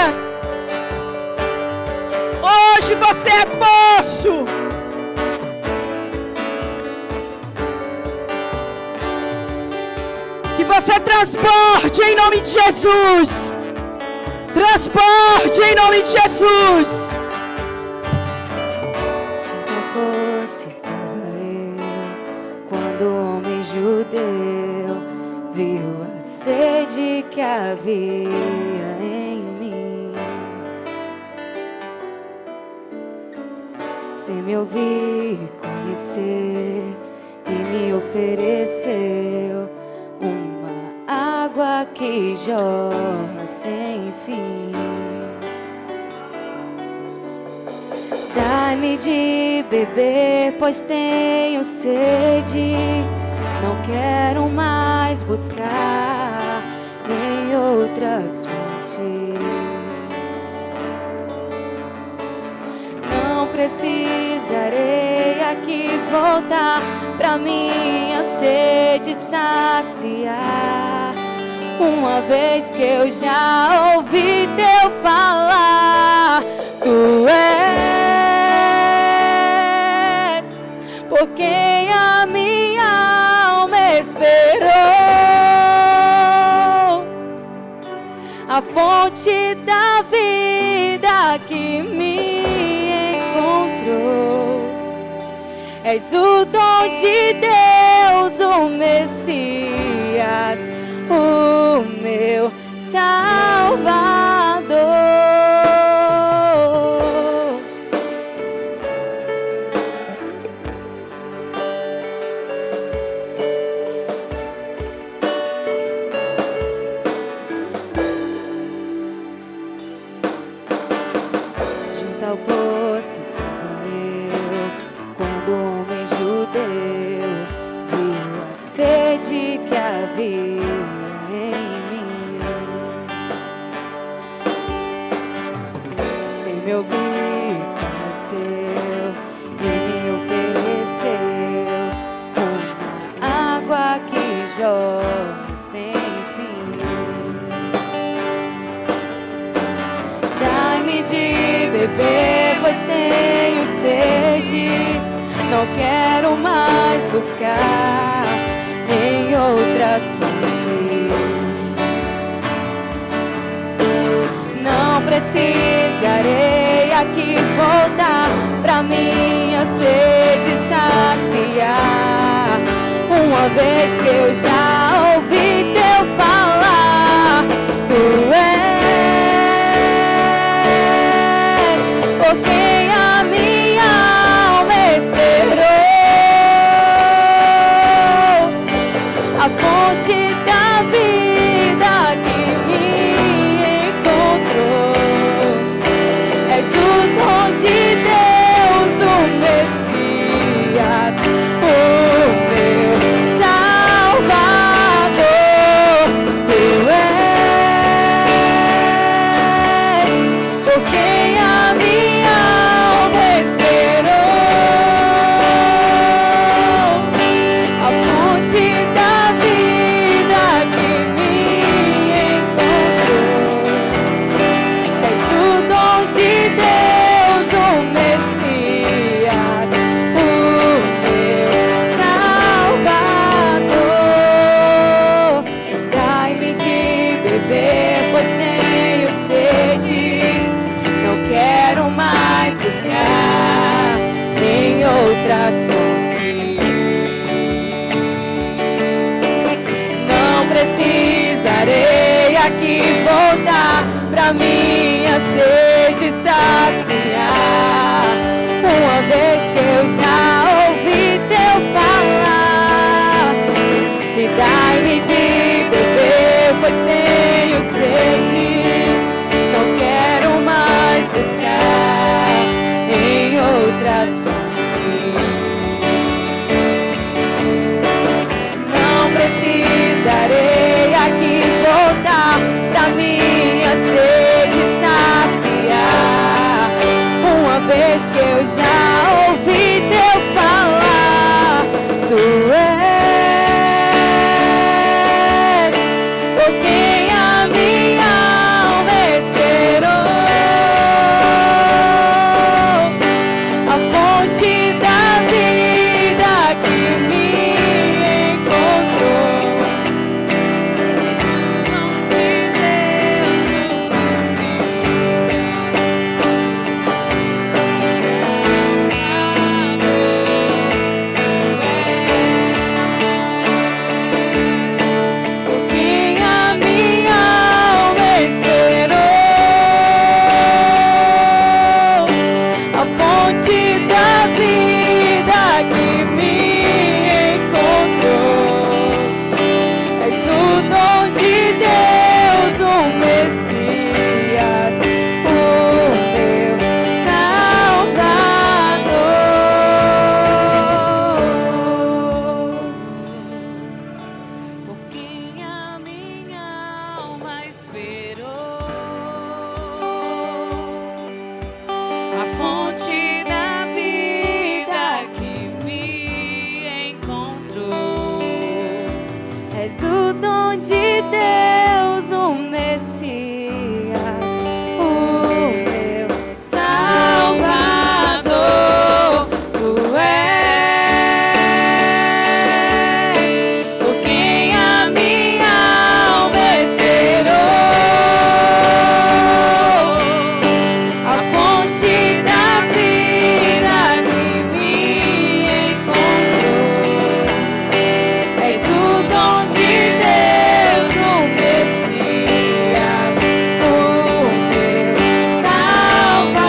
Hoje você é poço. Que você transporte em nome de Jesus. Transporte em nome de Jesus. Quando o homem judeu viu a sede que havia em mim, se me ouvir conhecer e me ofereceu uma água que jorra sem fim. Dai-me de beber, pois tenho sede. Não quero mais buscar em outras fontes. Não precisarei aqui voltar pra minha sede saciar. Uma vez que eu já ouvi teu falar, tu és por quem a minha alma esperou, a fonte da vida que me encontrou. És o dom de Deus, o Messias, o meu Salvador. beber, pois tenho sede. Não quero mais buscar em outras fontes. Não precisarei aqui voltar pra minha sede saciar. Uma vez que eu já ouvi teu falar, tu és por quem a minha alma esperou. A fonte da vida que me encontrou. És o dom de Deus, o Messias, o meu Salvador. Tu és por quem a minha alma esperou. A fonte da vida que me encontrou. És o dom de Deus, o Messias, o meu Salvador. Dai-me de beber, pois tenho sede. Não quero mais buscar em outras fontes. Não precisarei aqui voltar pra minha sede saciar. Uma vez que eu já ouvi teu falar. E dai-me de beber, pois tenho sede. Não quero mais buscar em outras fontes. Não precisarei aqui voltar pra minha sede saciar. Uma vez que eu já ouvi teu falar, tu és por quem a minha alma esperou. A fonte da vida que me encontrou. És o dom de Deus, o Messias, por quem a minha alma esperou. A fonte da vida que me encontrou. És o dom de Deus, o Messias, o meu Salvador. Por quem a minha alma esperou. A fonte da vida que me encontrou. És o dom de Deus, o Messias, o meu Salvador. Tu és por quem a minha alma esperou. A fonte da vida que me encontrou. És o dom de Deus, o Messias, o meu Salvador.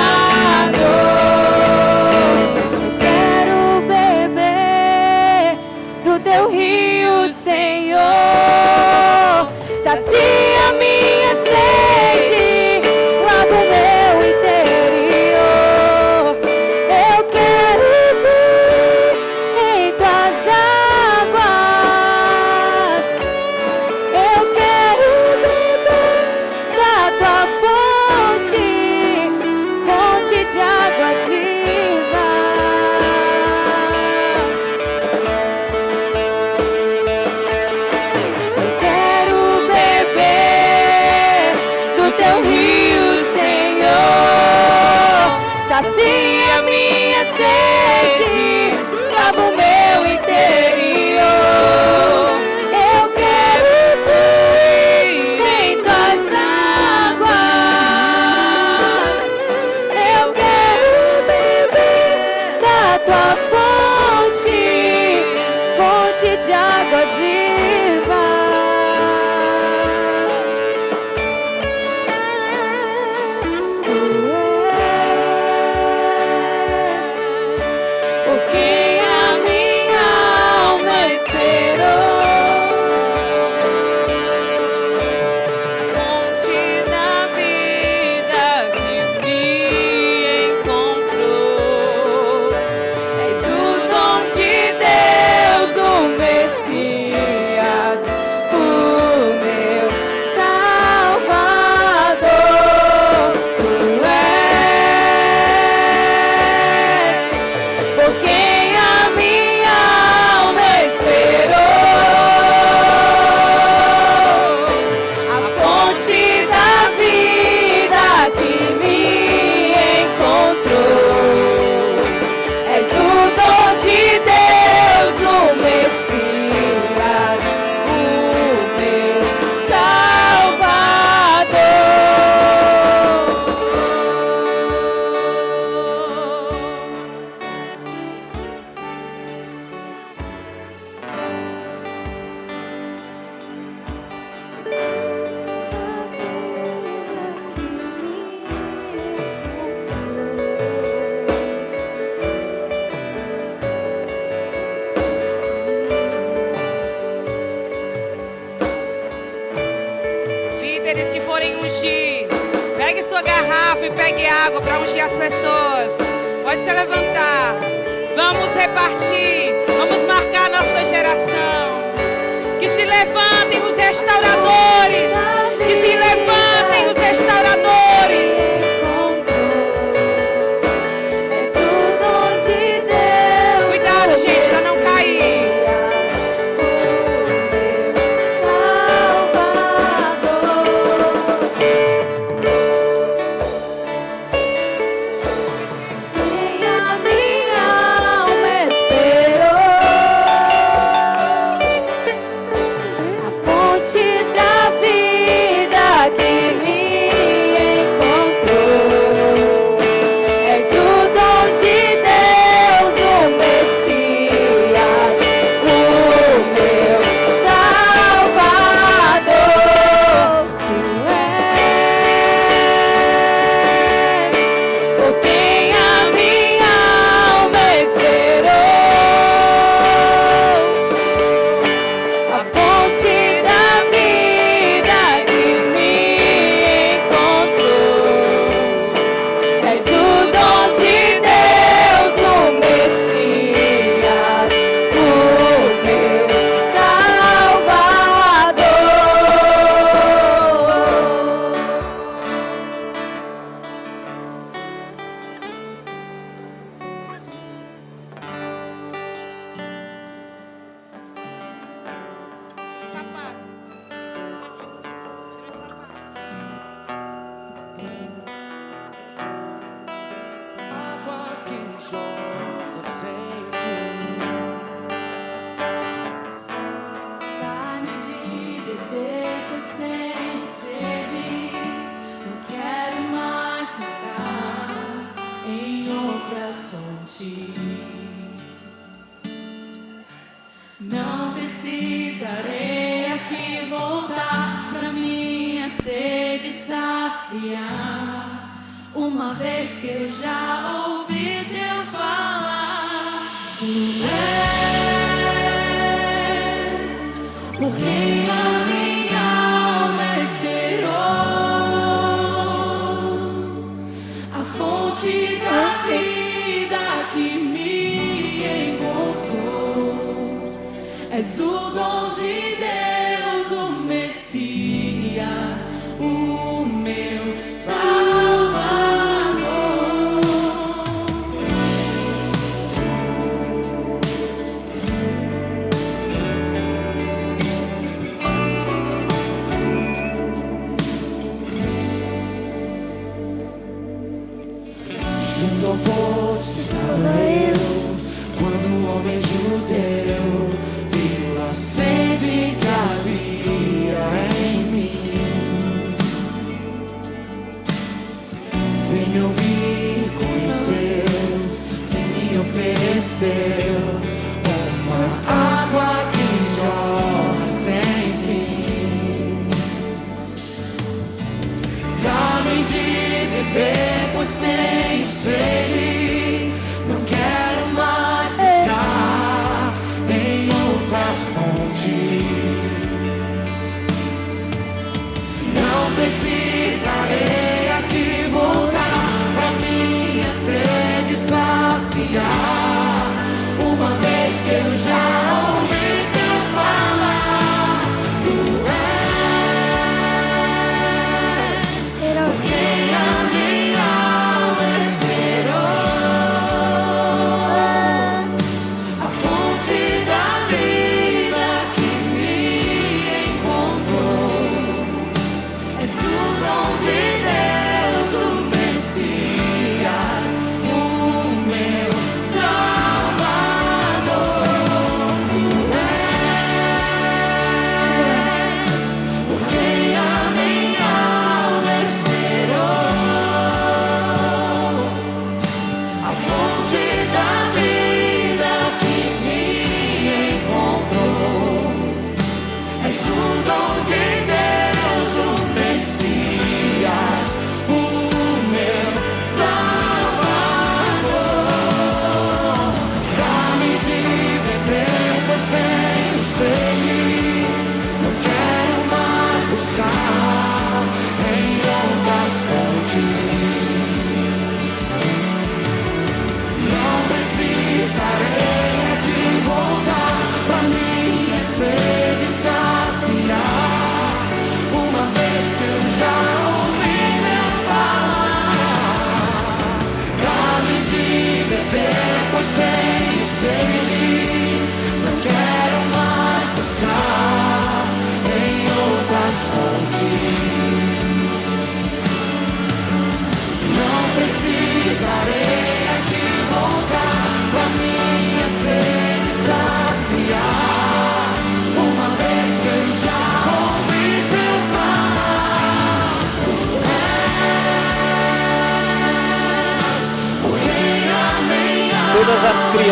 Eu quero beber do teu rio, Senhor. Sacia minha sede, lava o meu interior. Eu quero vir em tuas águas. Eu quero beber da tua fonte, fonte de águas vivas. Eu quero beber lava o meu interior. Eu quero fluir em tuas águas. Eu quero beber da tua fonte, fonte de águas vivas. Tu és por quem a minha alma esperou, Fonte da vida que me encontrou. és o dom de Deus, o Messias, o meu Salvador. Tu és por quem a minha alma esperou, a fonte da vida que me encontrou. És o dom de Deus, o Messias, o meu Líderes que forem ungir, pegue sua garrafa e pegue água para ungir as pessoas. Pode se levantar. Vamos repartir. Vamos marcar nossa geração. Que se levantem os restauradores. Que se levantem os restauradores. és o dom de Deus. Cuidado, gente, para não cair. Quem a minha alma esperou, a fonte da vida que me encontrou. És o dom de Deus, o Messias, o meu Salvador. Tu és por quem a minha alma esperou, a fonte da vida que me encontrou. És o dom de Deus, o Messias, o meu Salvador. Sapato. Tira o sapato. Água que jorra sem fim. Dá-me de beber, pois tenho sede. Não quero mais buscar em outras fontes. Não precisarei aqui voltar pra minha sede saciar, uma vez que eu já ouvi Deus falar. Tu és por quem a minha alma esperou, a fonte da vida que me encontrou. És o dom de Deus, o Messias, o meu Salvador. Junto ao poço estava eu, quando o homem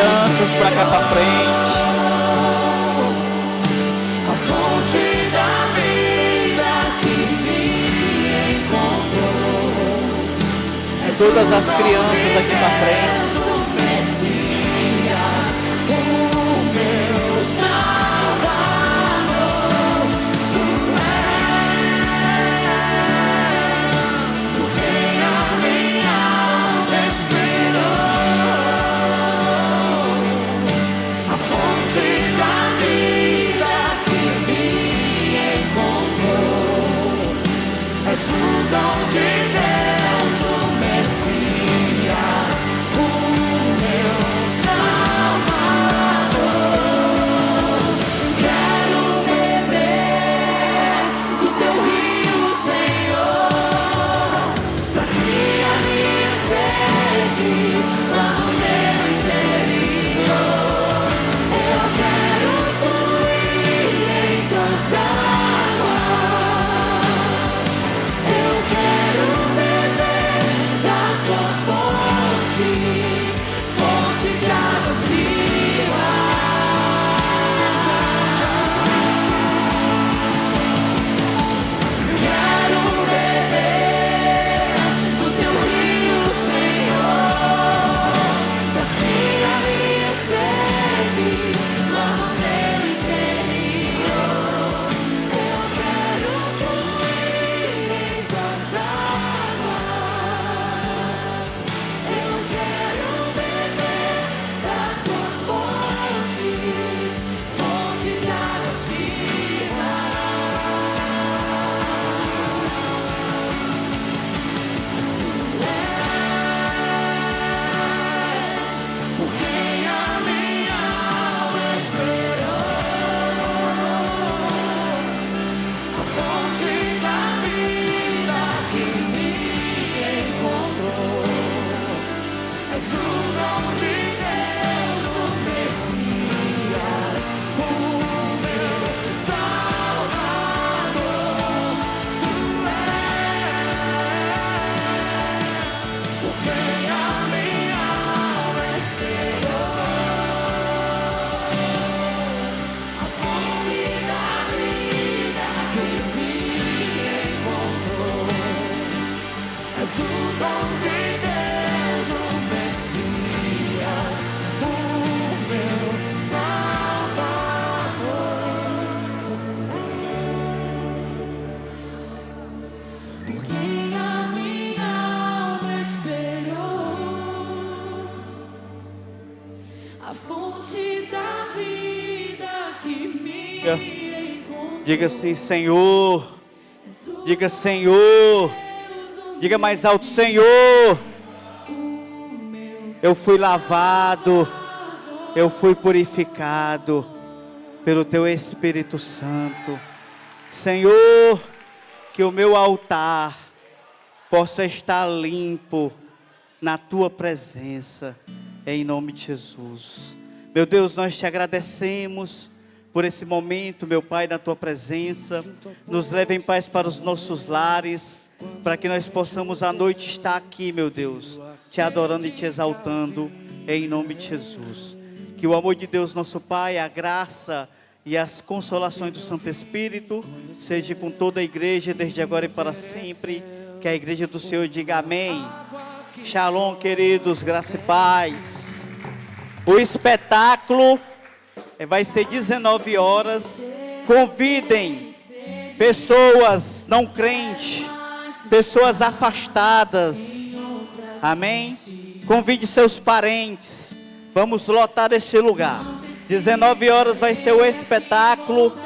crianças para cá para frente. A fonte da vida que me encontrou. Todas as crianças aqui para frente. O Messias, o meu Salvador. Tu és por quem a minha alma esperou. A fonte da vida que me encontrou. És o dom de Deus, o Messias, o meu Salvador. Quero beber do teu rio, Senhor. Sacia minha sede lá no meu interior. Eu quero fluir em tuas águas. Eu quero beber da tua fonte, fonte de águas vivas. Quero beber do teu rio, Senhor. Sacia minha sede lá no meu interior. Eu quero fluir em tuas águas. Eu quero beber da tua fonte, fonte de águas vivas. Por quem a minha alma esperou. A fonte da vida que me encontrou. És o dom de Deus, o Messias, o meu Salvador. Tu és por quem a minha alma esperou. A fonte da vida que me encontrou. És o dom de Deus, o Messias, o meu Salvador. Tu és por quem a minha alma esperou. A fonte da vida que me encontrou. Diga assim, Senhor. Diga, Senhor. Diga mais alto, Senhor. Eu fui lavado, eu fui purificado pelo Teu Espírito Santo. Senhor, que o meu altar possa estar limpo na Tua presença, em nome de Jesus. Meu Deus, nós Te agradecemos por esse momento, meu Pai, na Tua presença. Nos leve em paz para os nossos lares, para que nós possamos à noite estar aqui, meu Deus, Te adorando e Te exaltando, em nome de Jesus. Que o amor de Deus, nosso Pai, a graça e as consolações do Santo Espírito seja com toda a igreja, desde agora e para sempre. Que a igreja do Senhor diga amém. Shalom, queridos, graça e paz. O espetáculo vai ser 19 horas. Convidem pessoas não crentes, pessoas afastadas. Amém? Convide seus parentes. Vamos lotar este lugar. 19 horas vai ser o espetáculo.